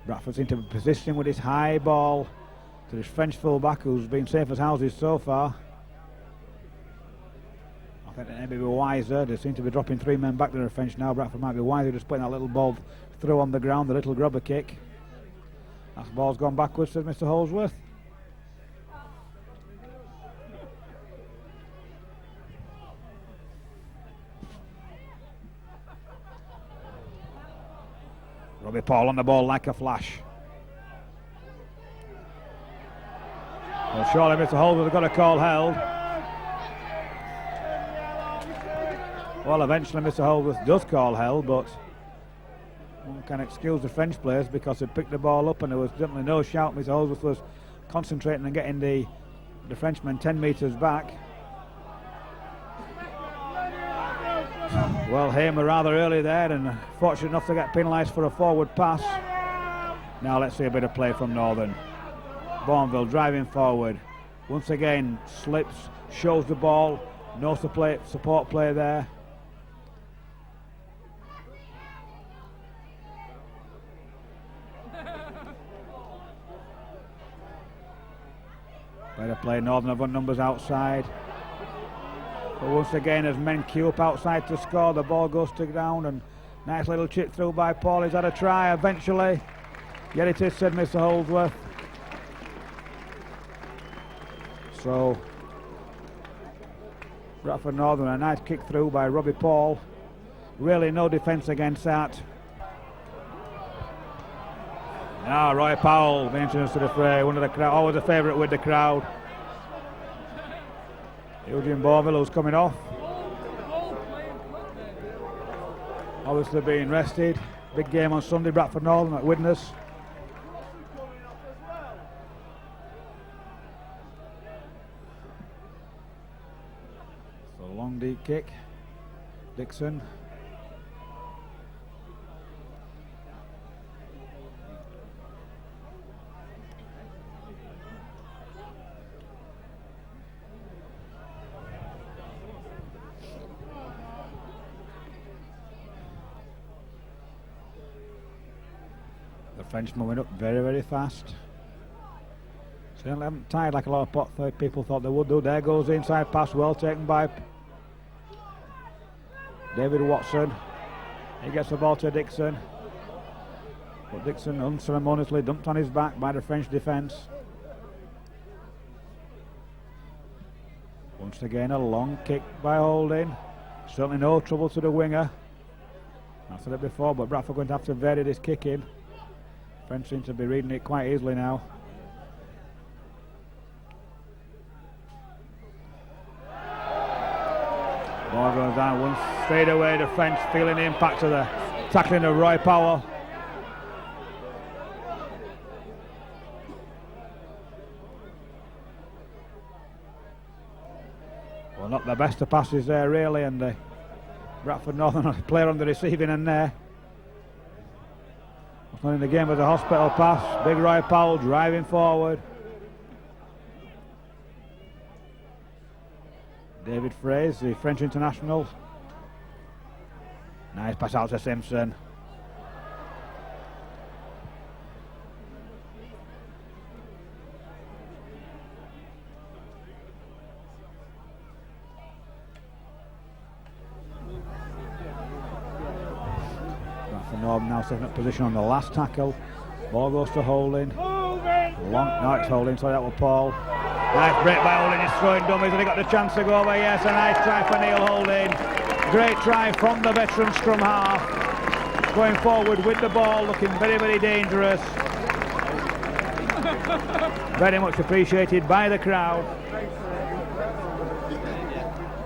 Bradford seems to be positioning with his high ball to this French full-back who's been safe as houses so far. I think they may be wiser. They seem to be dropping 3 men back to the French now. Bradford might be wiser just putting that little ball through on the ground, the little grubber kick. That ball's gone backwards, says Mr. Holsworth. Robbie Paul on the ball like a flash. Well, surely Mr. Holsworth has got a call held. Well, eventually Mr. Holsworth does call held, but one can excuse the French players because they picked the ball up and there was definitely no shout. Mr. Holsworth was concentrating on getting the Frenchman 10 metres back. Well, Hamer rather early there and fortunate enough to get penalised for a forward pass. Now let's see a bit of play from Northern. Bourneville driving forward. Once again slips, shows the ball. No support play there. Better play. Northern have got numbers outside. But once again, as men queue up outside to score, the ball goes to ground and nice little chip through by Paul. He's had a try eventually. Yet it is, said Mr. Holsworth. So, Bradford Northern, a nice kick through by Robbie Paul. Really no defence against that. Now Roy Powell, the entrance to the fray, one of the crowd, always a favourite with the crowd. Eugene Bourneville, who's coming off. Obviously being rested. Big game on Sunday, Bradford Northern at Widnes. So long deep kick. Dixon. Frenchman went up very, very fast. Certainly haven't tired like a lot of people thought they would do. There goes the inside pass, well taken by David Watson. He gets the ball to Dixon. But Dixon unceremoniously dumped on his back by the French defence. Once again a long kick by Holding. Certainly no trouble to the winger. I've said it before, but Bradford are going to have to vary this kicking. French seem to be reading it quite easily now. Ball goes down once straight away. The French feeling the impact of the tackling of Roy Powell. Well, not the best of passes there really, and the Bradford Northern player on the receiving end there. In the game with a hospital pass. Big Roy Powell driving forward. David Fraze, the French international. Nice pass out to Simpson. Northern now setting up position on the last tackle. Ball goes to Holding. No, it's Holding, so that was Paul. Nice break by Holding, he's throwing dummies and he got the chance to go over. Yes, a nice try for Neil Holding. Great try from the veteran scrum half. Going forward with the ball, looking very, very dangerous. Very much appreciated by the crowd.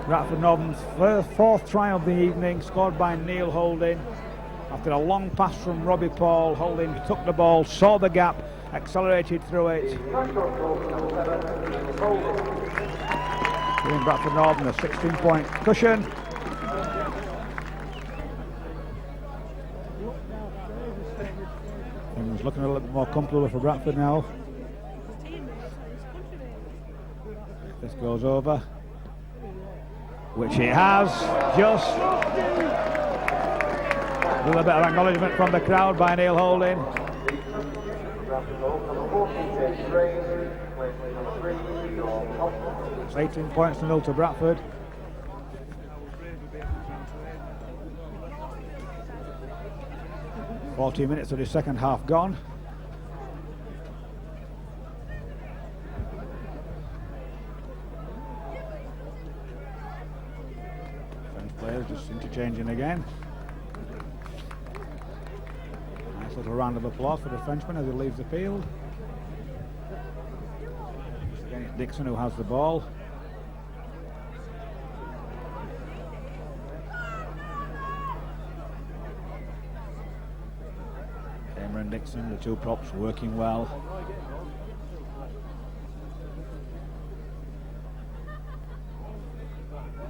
Bradford Northern's fourth try of the evening, scored by Neil Holding. After a long pass from Robbie Paul, Holding took the ball, saw the gap, accelerated through it. Giving Bradford Northern a 16-point cushion. Things looking a little bit more comfortable for Bradford now. This goes over, which it has, just. A little bit of acknowledgement from the crowd by Neil Holding. 18 points to 0 to Bradford. "14 minutes of the second half gone. French players just interchanging again. Nice little round of applause for the Frenchman as he leaves the field. Again, it's Dixon who has the ball. And Dixon, the two props working well.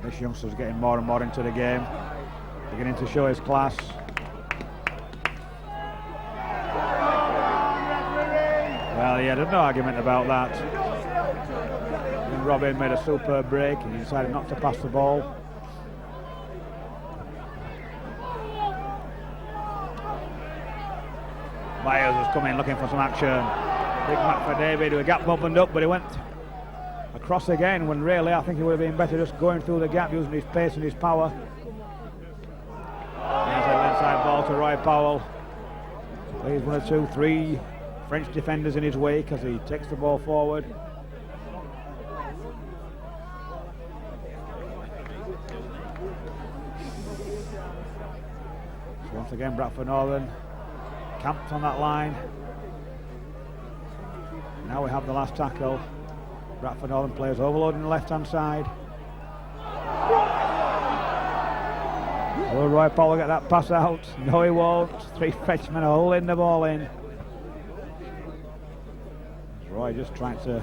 This youngster's getting more and more into the game, beginning to show his class. Well, yeah, there's no argument about that. And Robin made a superb break. He decided not to pass the ball. Myers was coming looking for some action. Big mark for David, the gap opened up, but he went across again when really I think he would have been better just going through the gap using his pace and his power. There's an inside ball to Roy Powell. Plays 1 or 2, 3 French defenders in his wake as he takes the ball forward. So once again Bradford Northern camped on that line. Now we have the last tackle. Bradford Northern players overloading the left-hand side. Will Roy Powell get that pass out? No, he won't. 3 Frenchmen are holding the ball in. Roy just trying to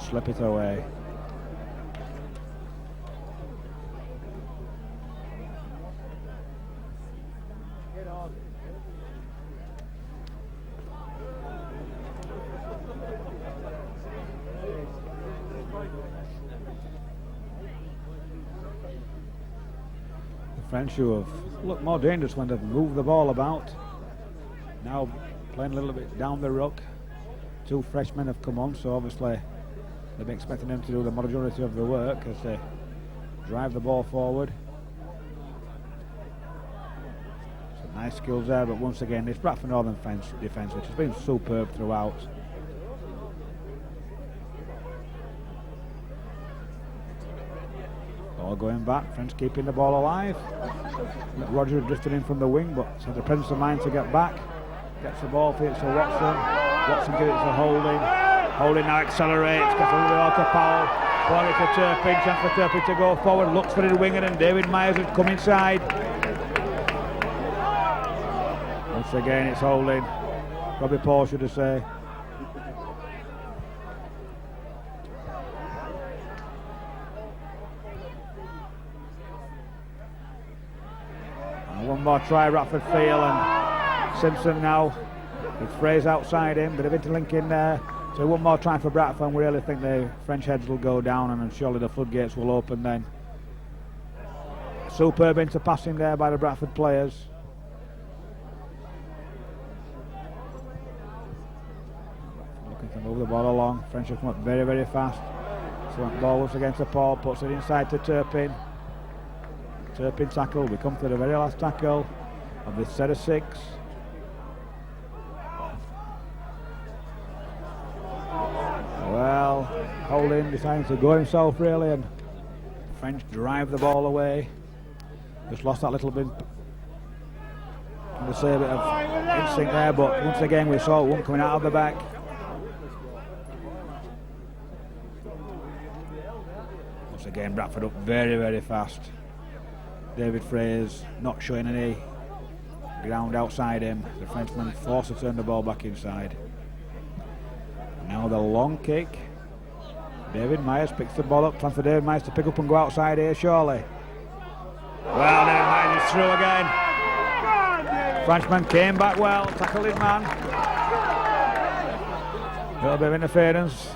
slip it away. French who have looked more dangerous when they've moved the ball about. Now playing a little bit down the ruck. 2 freshmen have come on, so obviously they'll be expecting them to do the majority of the work as they drive the ball forward. Some nice skills there, but once again this Bradford Northern defence which has been superb throughout. Ball going back, French keeping the ball alive. Roger drifted in from the wing, but has the presence of mind to get back. Gets the ball, feeds to Watson. Watson gives it to Holding. Holding now accelerates, gets a little bit to Powell. Ball it to Turpin, chance for Turpin to go forward. Looks for the winger, and David Myers has come inside. Once again, it's Holding. Robbie Paul, should I say. One more try, Bradford feel, and Simpson now with Fraser outside him, bit of interlinking there. So one more try for Bradford, and we really think the French heads will go down, and surely the floodgates will open then. Superb interpassing there by the Bradford players. Looking to move the ball along. French have come up very, very fast. So ball once again to Paul, puts it inside to Turpin. Turpin tackle, we come to the very last tackle of this set of 6. Well, Holding deciding to go himself really, and French drive the ball away. Just lost that little bit, to say, a bit of instinct there, but once again we saw one coming out of the back. Once again Bradford up very, very fast. David Fraser not showing any ground outside him. The Frenchman forced to turn the ball back inside. Now the long kick. David Myers picks the ball up. Chance for David Myers to pick up and go outside here, surely. Well, David Myers is through again. Frenchman came back well, tackled his man. A little bit of interference.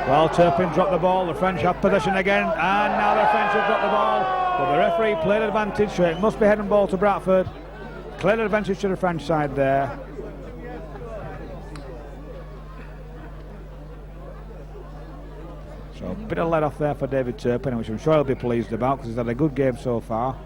Well, Turpin dropped the ball. The French have possession again, and now the French have dropped the ball. But the referee played advantage, so it must be head and ball to Bradford. Clear advantage to the French side there. So a bit of let off there for David Turpin, which I'm sure he'll be pleased about because he's had a good game so far.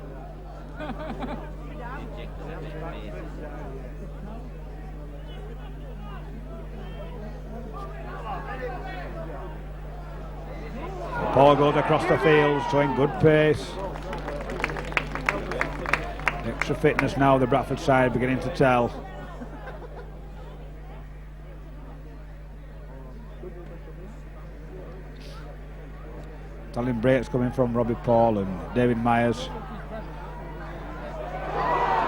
Paul goes across the field, showing good pace. Extra fitness now, the Bradford side beginning to tell. Italian breaks coming from Robbie Paul and David Myers.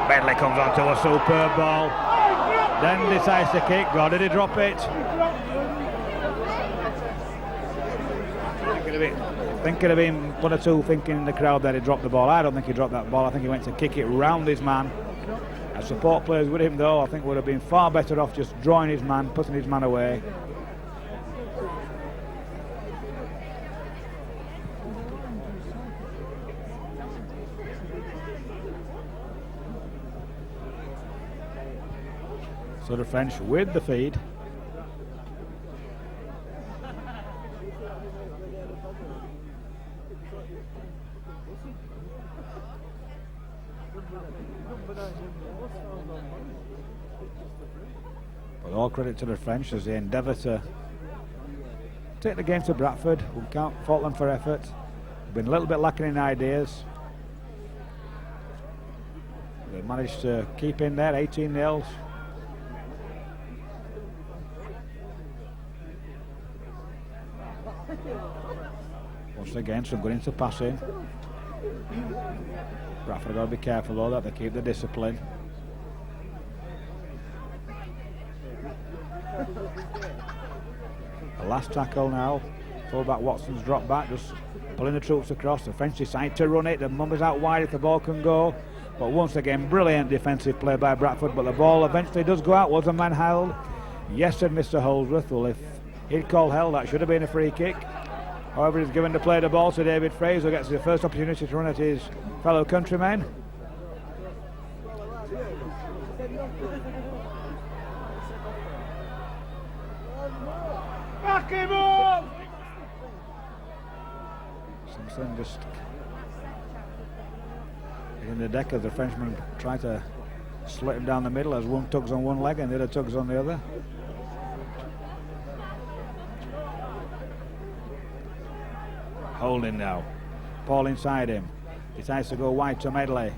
Bentley comes onto a superb ball, then decides to kick. God, did he drop it? I think it would have been one or two thinking in the crowd that he dropped the ball. I don't think he dropped that ball. I think he went to kick it round his man. As support players with him though, I think would have been far better off just drawing his man, putting his man away. So the French with the feed. But all credit to the French as they endeavour to take the game to Bradford. We can't fault them for effort. They've been a little bit lacking in ideas. They managed to keep in there, 18-0. Once again, some good into passing. Bradford have got to be careful though that they keep the discipline. The last tackle now. Fullback Watson's dropped back, just pulling the troops across. The French decide to run it. The numbers out wide if the ball can go. But once again, brilliant defensive play by Bradford. But the ball eventually does go out. Was a man held? Yes, said Mr. Holdsworth. Well, if he'd called held, that should have been a free kick. However, he's given to play the ball to David Fraser, who gets the first opportunity to run at his fellow countrymen. Back him up! Simpson just in the deck as the Frenchman try to slit him down the middle as one tugs on one leg and the other tugs on the other. Holding now. Paul inside him. Decides to go wide to Medley.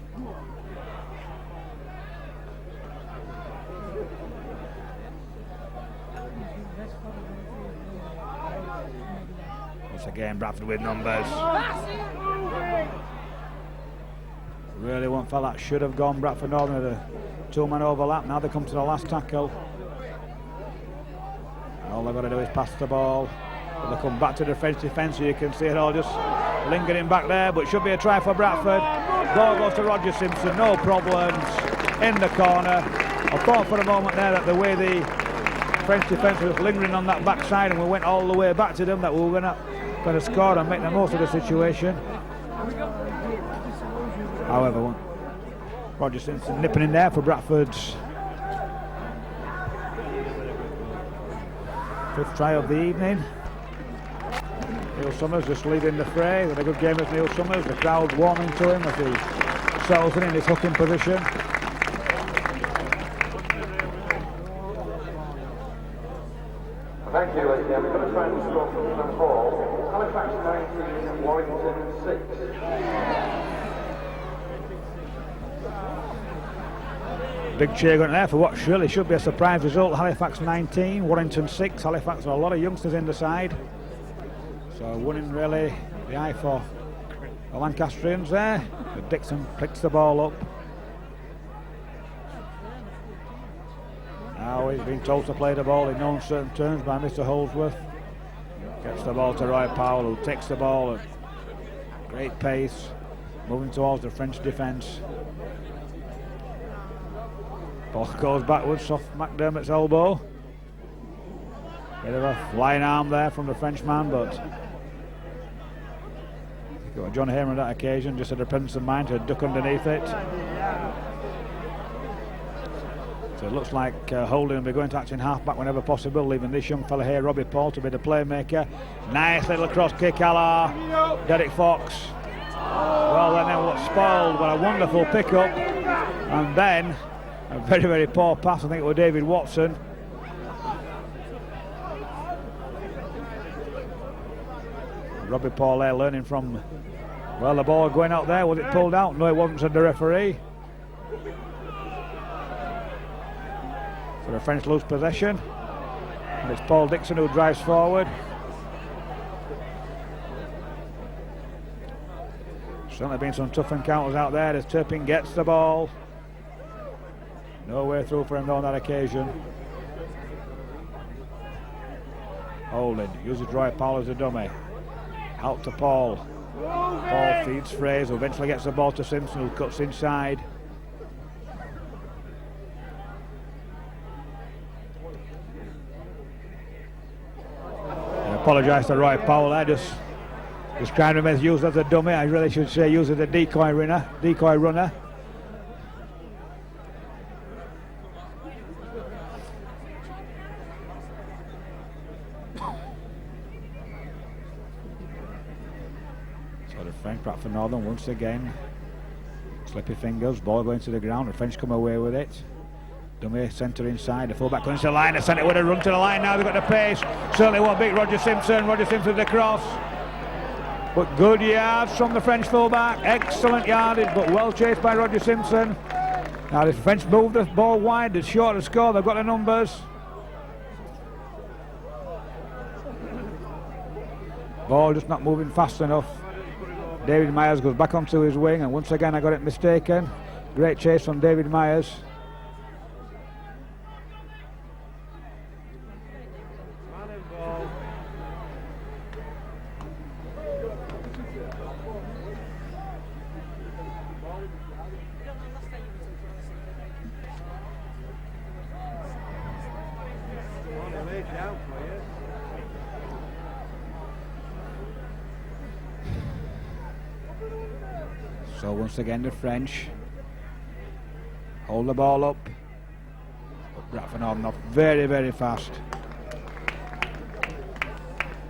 Once again, Bradford with numbers. Really one felt that should have gone. Bradford Northern had a two-man overlap. Now they come to the last tackle. And all they've got to do is pass the ball. But they come back to the French defence, so you can see it all just lingering back there, but it should be a try for Bradford. Ball goes to Roger Simpson, no problems, in the corner. I thought for a moment there that the way the French defence was lingering on that backside and we went all the way back to them, that we were going to score and make the most of the situation. However, Roger Simpson nipping in there for Bradford's fifth try of the evening. Neil Summers just leading the fray with a good game of Neil Summers. The crowd warming to him as he settles in his hooking position. Thank you, we're going to try and score from the ball. Halifax 19, Warrington 6. Big cheer going there for what surely should be a surprise result. Halifax 19, Warrington 6. Halifax with a lot of youngsters in the side. So winning really the eye for the Lancastrians there. But Dixon picks the ball up. Now he's been told to play the ball in no uncertain terms by Mr. Holdsworth. Gets the ball to Roy Powell, who takes the ball at great pace, moving towards the French defence. Ball goes backwards off McDermott's elbow. Bit of a flying arm there from the Frenchman, but Got John Hamer on that occasion, just had a presence of mind to duck underneath it. So it looks like Holding will be going to act in half-back whenever possible, leaving this young fella here, Robbie Paul, to be the playmaker. Nice little cross kick a la Derek Fox. Well, then it was spoiled, but a wonderful pick-up. And then a very, very poor pass, I think it was David Watson. Robbie Paul there learning from, well, the ball going out there. Was it pulled out? No, it wasn't, said the referee. So the French lose possession. And it's Paul Dixon who drives forward. Certainly been some tough encounters out there as Turpin gets the ball. No way through for him on that occasion. Holding uses Roy Powell as a dummy. Out to Paul. Paul feeds Fraser, who eventually gets the ball to Simpson, who cuts inside. I apologise to Roy Powell there, just trying to make use as a dummy. I really should say use as a decoy runner. So the French, Bradford Northern once again. Slippy fingers, ball going to the ground. The French come away with it. Dummy centre inside, the fullback comes to the line, the centre would have run to the line now, they've got the pace. Certainly won't beat Roger Simpson. Roger Simpson's across. But good yards from the French fullback. Excellent yardage, but well chased by Roger Simpson. Now the French move the ball wide, it's short to score, they've got the numbers. Ball just not moving fast enough. David Myers goes back onto his wing, and once again I got it mistaken. Great chase from David Myers. So once again the French hold the ball up. But Bradford Northern off very, very fast.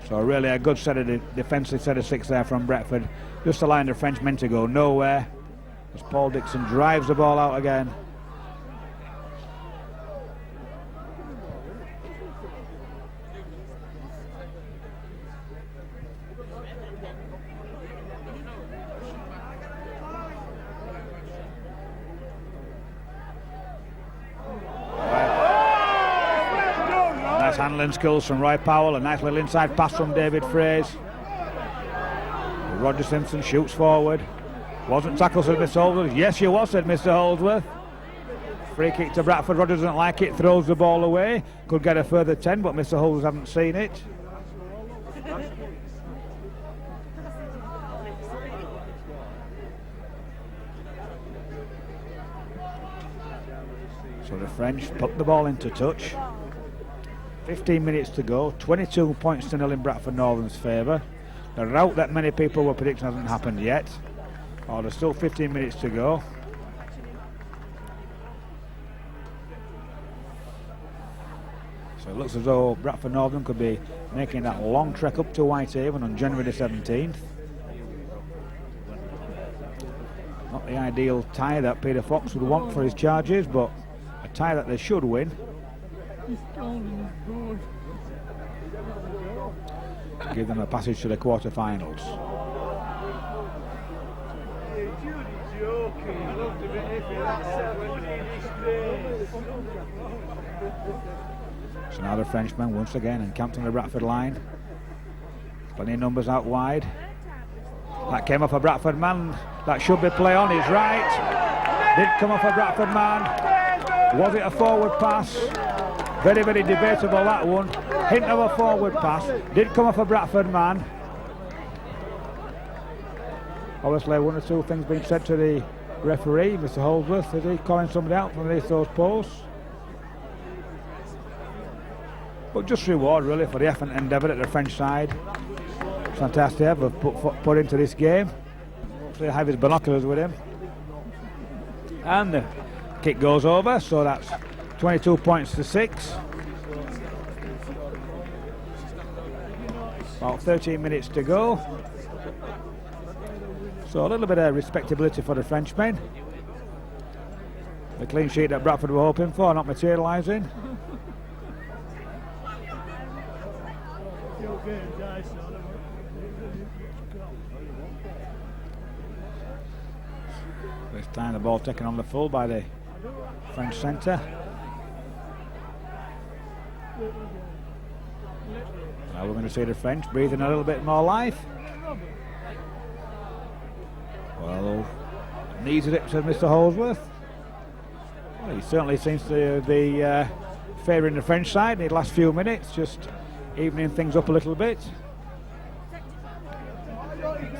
So really a good set of defensive set of six there from Bradford. Just allowing the Frenchmen to go nowhere as Paul Dixon drives the ball out again. Handling skills from Roy Powell, a nice little inside pass from David Fraser. Roger Simpson shoots forward. Wasn't tackled, said Mr. Holdsworth. Yes, you was, said Mr. Holdsworth. Free kick to Bradford. Roger doesn't like it, throws the ball away. Could get a further 10, but Mr. Holdsworth hasn't seen it. So the French put the ball into touch. 15 minutes to go, 22 points to nil in Bradford Northern's favour. The rout that many people were predicting hasn't happened yet. Oh, there's still 15 minutes to go. So it looks as though Bradford Northern could be making that long trek up to Whitehaven on January the 17th. Not the ideal tie that Peter Fox would want for his Chargers, but a tie that they should win. Give them a passage to the quarter-finals. So now the Frenchmen once again encamped on the Bradford line. Plenty of numbers out wide. That came off a Bradford man. That should be play on, he's right. Did come off a Bradford man. Was it a forward pass? Very, very debatable, that one. Hint of a forward pass. Did come off a Bradford man. Obviously one or two things being said to the referee, Mr. Holdsworth. Is he calling somebody out from underneath those posts? But just reward really for the effort and endeavour at the French side. Fantastic have put into this game. Hopefully have his binoculars with him. And the kick goes over, so that's 22 points to 6. About 13 minutes to go. So a little bit of respectability for the Frenchmen. The clean sheet that Bradford were hoping for not materialising. This time the ball taken on the full by the French centre. Now we're going to see the French breathing a little bit more life. Well, needs it, says Mr. Holsworth. Well, he certainly seems to be favouring the French side in the last few minutes, just evening things up a little bit.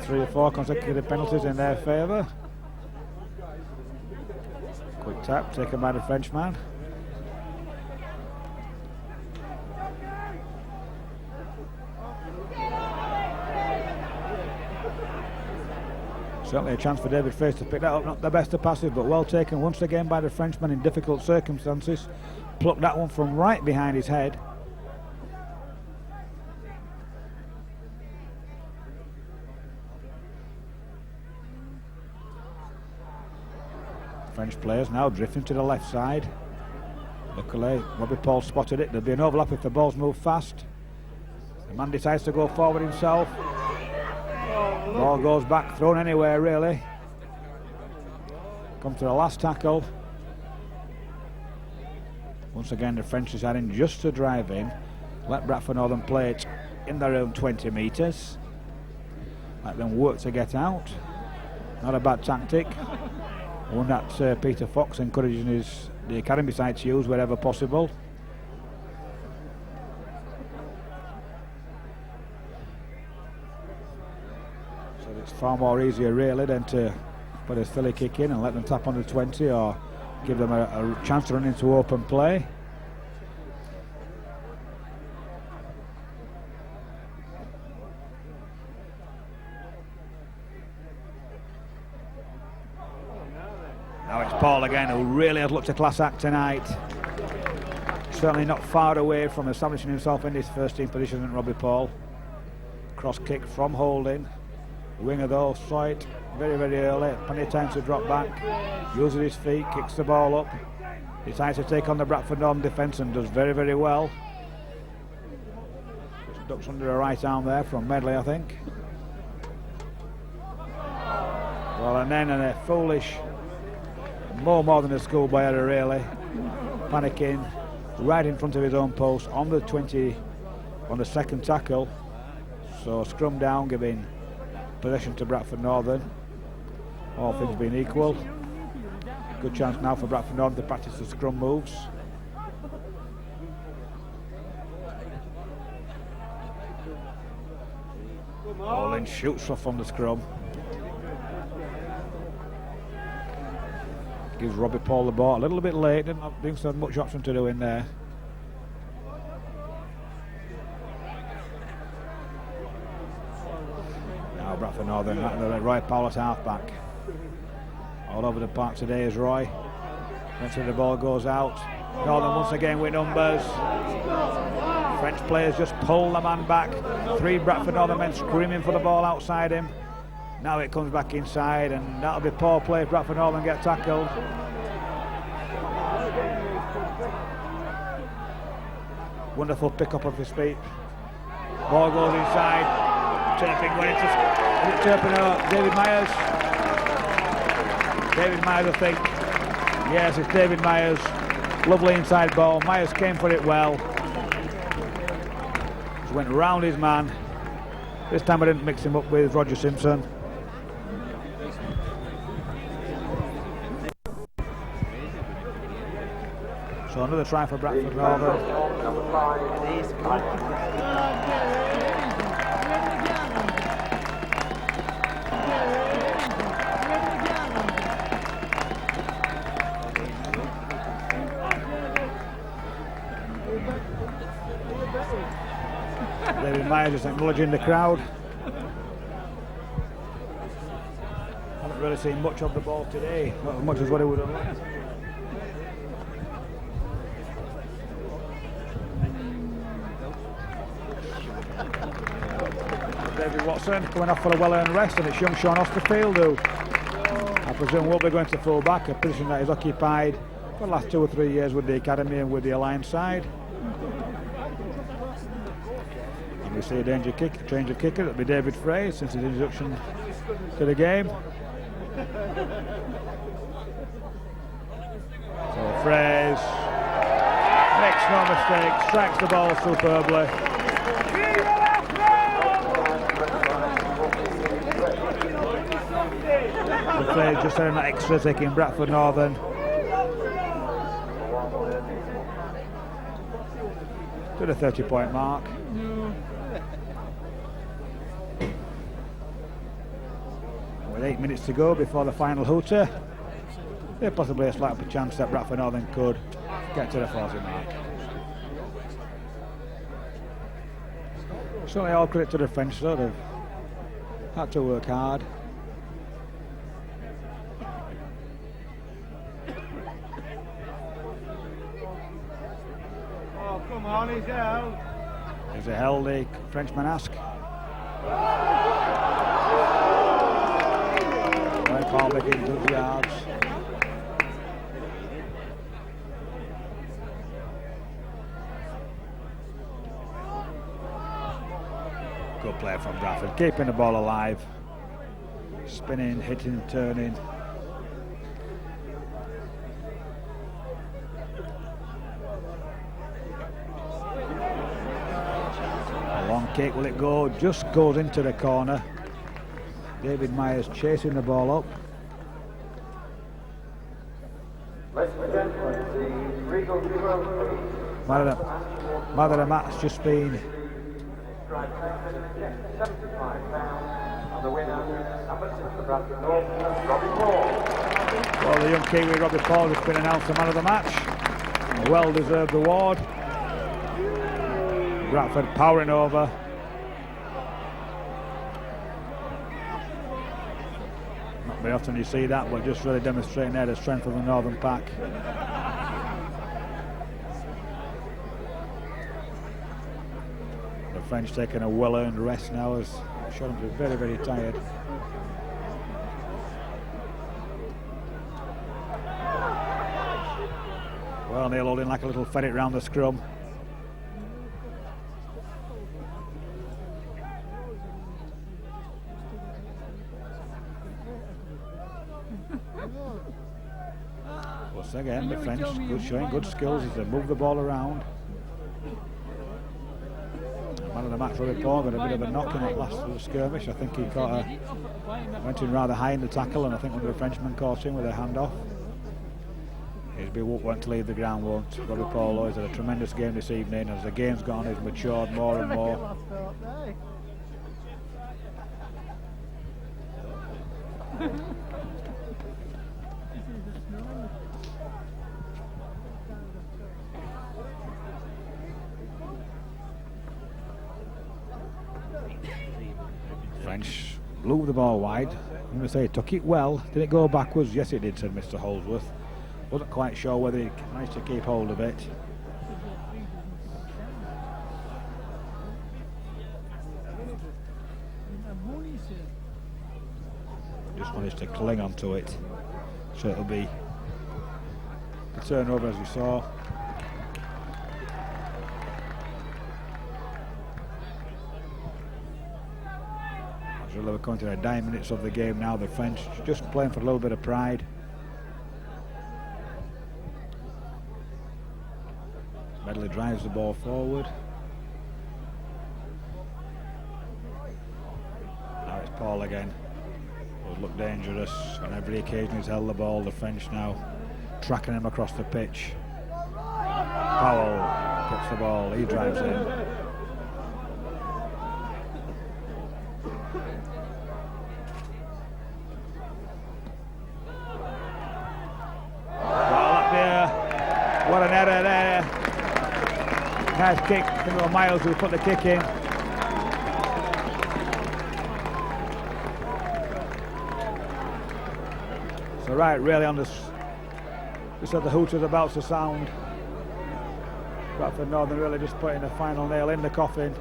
3 or 4 consecutive penalties in their favour. Quick tap taken by the Frenchman. Certainly a chance for David Face to pick that up. Not the best of passes, but well taken once again by the Frenchman in difficult circumstances. Plucked that one from right behind his head. French players now drifting to the left side. Luckily, Robbie Paul spotted it. There'll be an overlap if the balls move fast. The man decides to go forward himself. Ball goes back, thrown anywhere really. Come to the last tackle. Once again the French deciding just to drive in. Let Bradford Northern play it in their own 20 metres. Let them work to get out. Not a bad tactic. One that Peter Fox encouraging the academy side to use wherever possible. So it's far more easier really than to put a silly kick in and let them tap on the 20 or give them a chance to run into open play. Now it's Paul again, who really has looked a class act tonight. Certainly not far away from establishing himself in this first team position than Robbie Paul. Cross kick from holding. Winger though, saw it very, very early. Plenty of time to drop back. Uses his feet, kicks the ball up. Decides to take on the Bradford Northern defence and does very, very well. Just ducks under a right arm there from Medley, I think. Well, and then a foolish, more than a schoolboy error really. Panicking right in front of his own post on the 20 on the second tackle. So scrum down, giving possession to Bradford Northern. All things being equal. Good chance now for Bradford Northern to practice the scrum moves. Olin shoots off from the scrum. Gives Robbie Paul the ball a little bit late, didn't think so much option to do in there. Now Bradford Northern, the Roy Powell at half back. All over the park today is Roy. Eventually the ball goes out. Northern once again with numbers. French players just pull the man back. 3 Bradford Northern men screaming for the ball outside him. Now it comes back inside, and that'll be poor play if Bradford Northern get tackled. Wonderful pick up of his feet. Ball goes inside. Turpin going into... Is it Turpin or David Myers? David Myers, I think. Yes, it's David Myers. Lovely inside ball. Myers came for it well. Just went round his man. This time I didn't mix him up with Roger Simpson. So another try for Bradford Northern. David Myers just acknowledging the crowd. Not really seen much of the ball today, not as much as what he would have liked. David Watson coming off for a well-earned rest, and it's young Sean Osterfield, who I presume will be going to full back, a position that is occupied for the last 2 or 3 years with the academy and with the Alliance side. And we see a change of kicker. It'll be David Frey since his introduction to the game. So Frey's makes no mistake, strikes the ball superbly. Frey's just had an extra, taking Bradford Northern to the 30-point mark. With 8 minutes to go before the final hooter, there's possibly a slight chance that Bradford Northern could get to the 40 mark. Certainly all credit to the French, though. They've had to work hard. Oh, come on, he's held. Is it held, the Frenchman ask? Right, Paul making good yards. Good play from Bradford, keeping the ball alive, spinning, hitting, turning. A long kick, will it go? Just goes into the corner. David Myers chasing the ball up. Ladies and gentlemen, the regal trophy. Man of the match just been Strike £75, and the winner, number 6 for Bradford North, Robbie Paul. well, the young Kiwi Robbie Paul has been announced the man of the match. A well-deserved award. Bradford powering over. Not very often you see that, but just really demonstrating there the strength of the Northern pack. The French taking a well-earned rest now, as shown to be very, very tired. Well, Neil holding like a little ferret round the scrum. Once again, the French good showing good skills as they move the ball around. Man of the match, Robbie Paul, got a bit of a knock in that last little skirmish. I think he went in rather high in the tackle, and I think one of the Frenchmen caught him with a hand off. He's been want to leave the ground, won't Robbie Paul? He's had a tremendous game this evening. As the game's gone, he's matured more and more. French blew the ball wide. I'm going to say took it well. Did it go backwards? Yes, it did, said Mr. Holsworth. Wasn't quite sure whether he managed to keep hold of it. Just managed to cling onto it. So it'll be the turnover, as we saw. As we're coming to the 9 minutes of the game now, the French just playing for a little bit of pride. Medley drives the ball forward. Now it's Paul again. Does look dangerous on every occasion he's held the ball. The French now tracking him across the pitch. Powell gets the ball, he drives in. Well, up there, what an error there. Nice kick, I think it was Miles who put the kick in. So right, really on this, just as the hooter's about to sound, Bradford Northern really just putting the final nail in the coffin.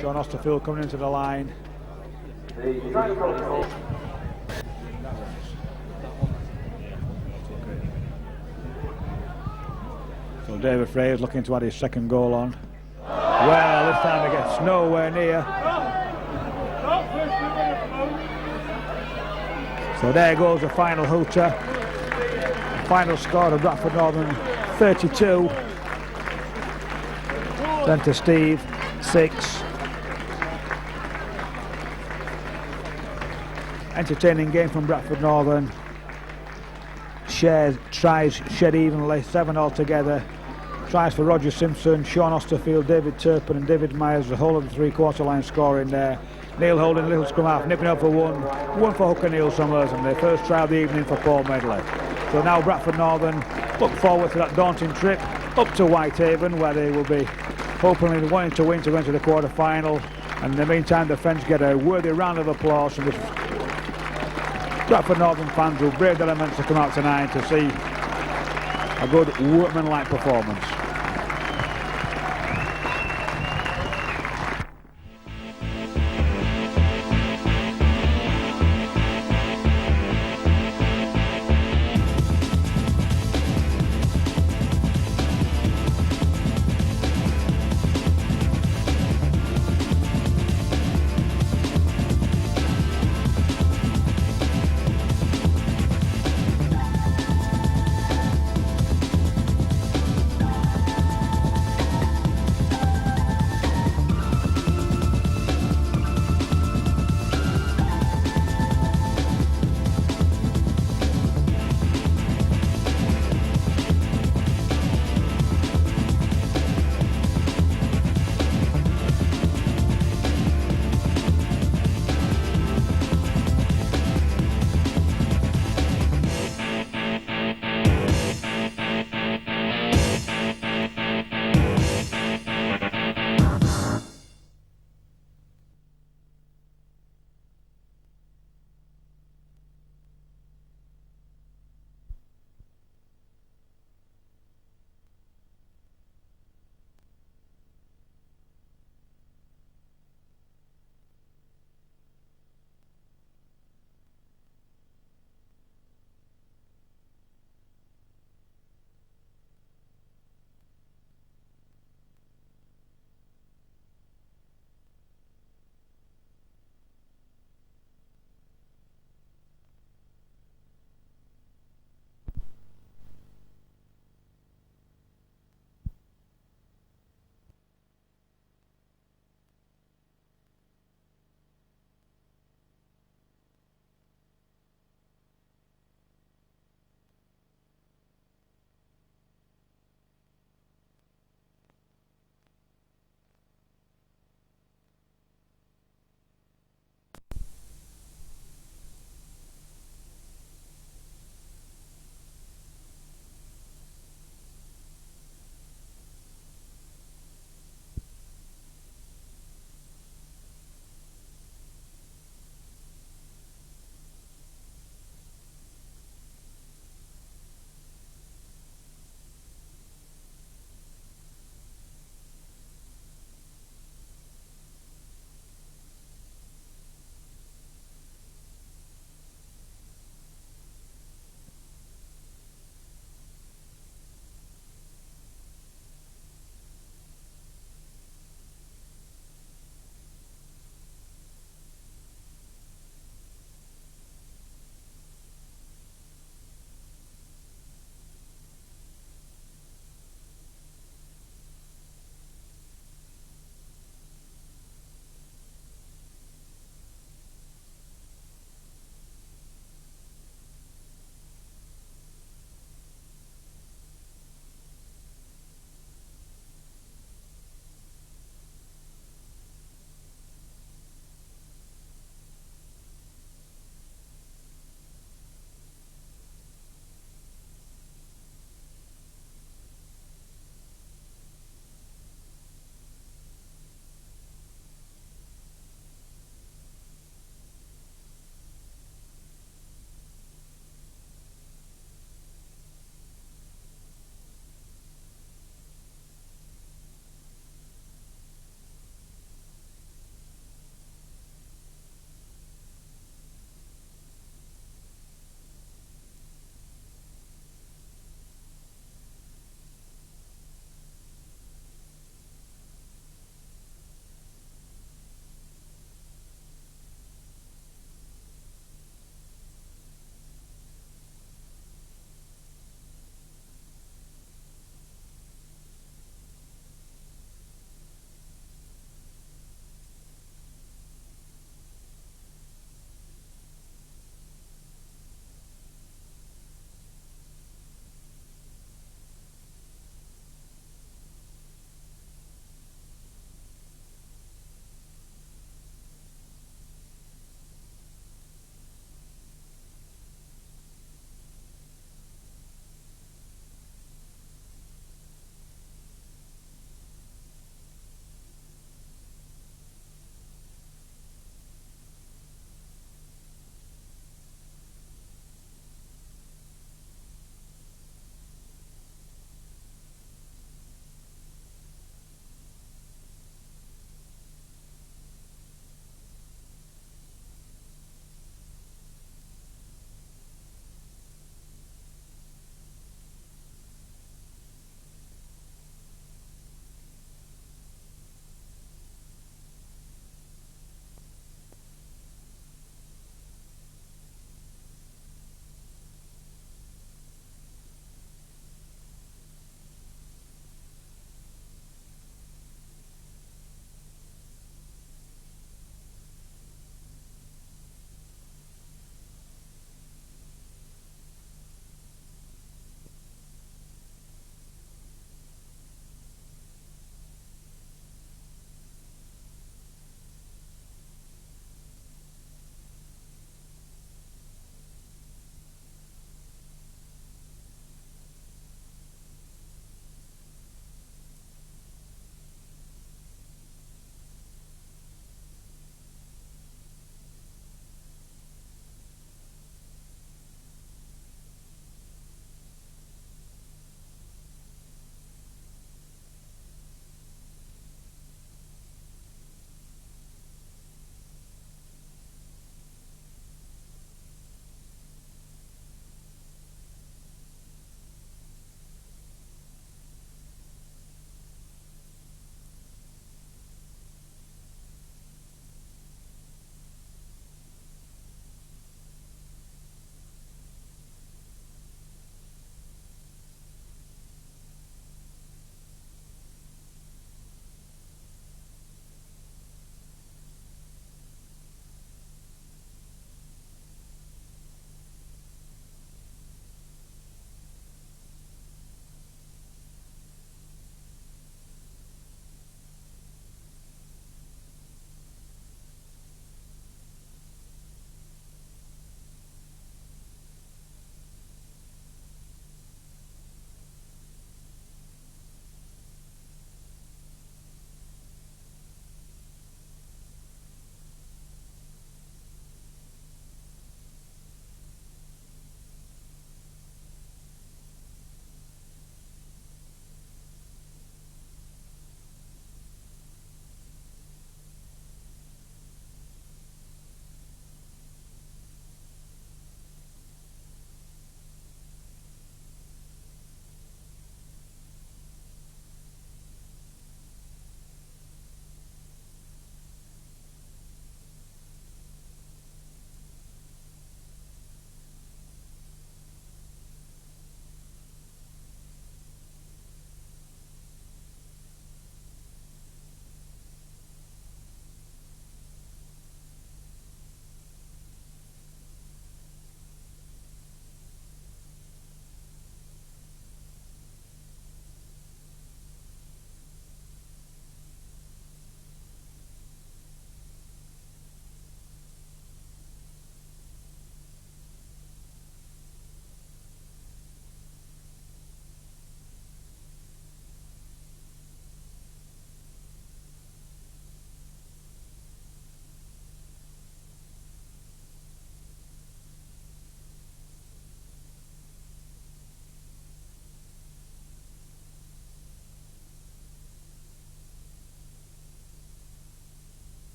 Sean Osterfield coming into the line. So David Frey's looking to add his second goal on. Well, this time he gets nowhere near. So there goes the final hooter. The final score of Bradford Northern 32. Then to Steve 6. Entertaining game from Bradford Northern. Tries shed evenly, 7 altogether. Tries for Roger Simpson, Sean Osterfield, David Turpin and David Myers, the whole of the three-quarter line scoring there. Neil Holding, little scrum half, nipping up for one for Hooker Neil Summers, and their first try of the evening for Paul Medley. So now Bradford Northern look forward to that daunting trip up to Whitehaven, where they will be hopefully wanting to win to enter the quarter-final. And in the meantime, the French get a worthy round of applause from the Bradford Northern fans who braved the elements to come out tonight to see a good workmanlike performance.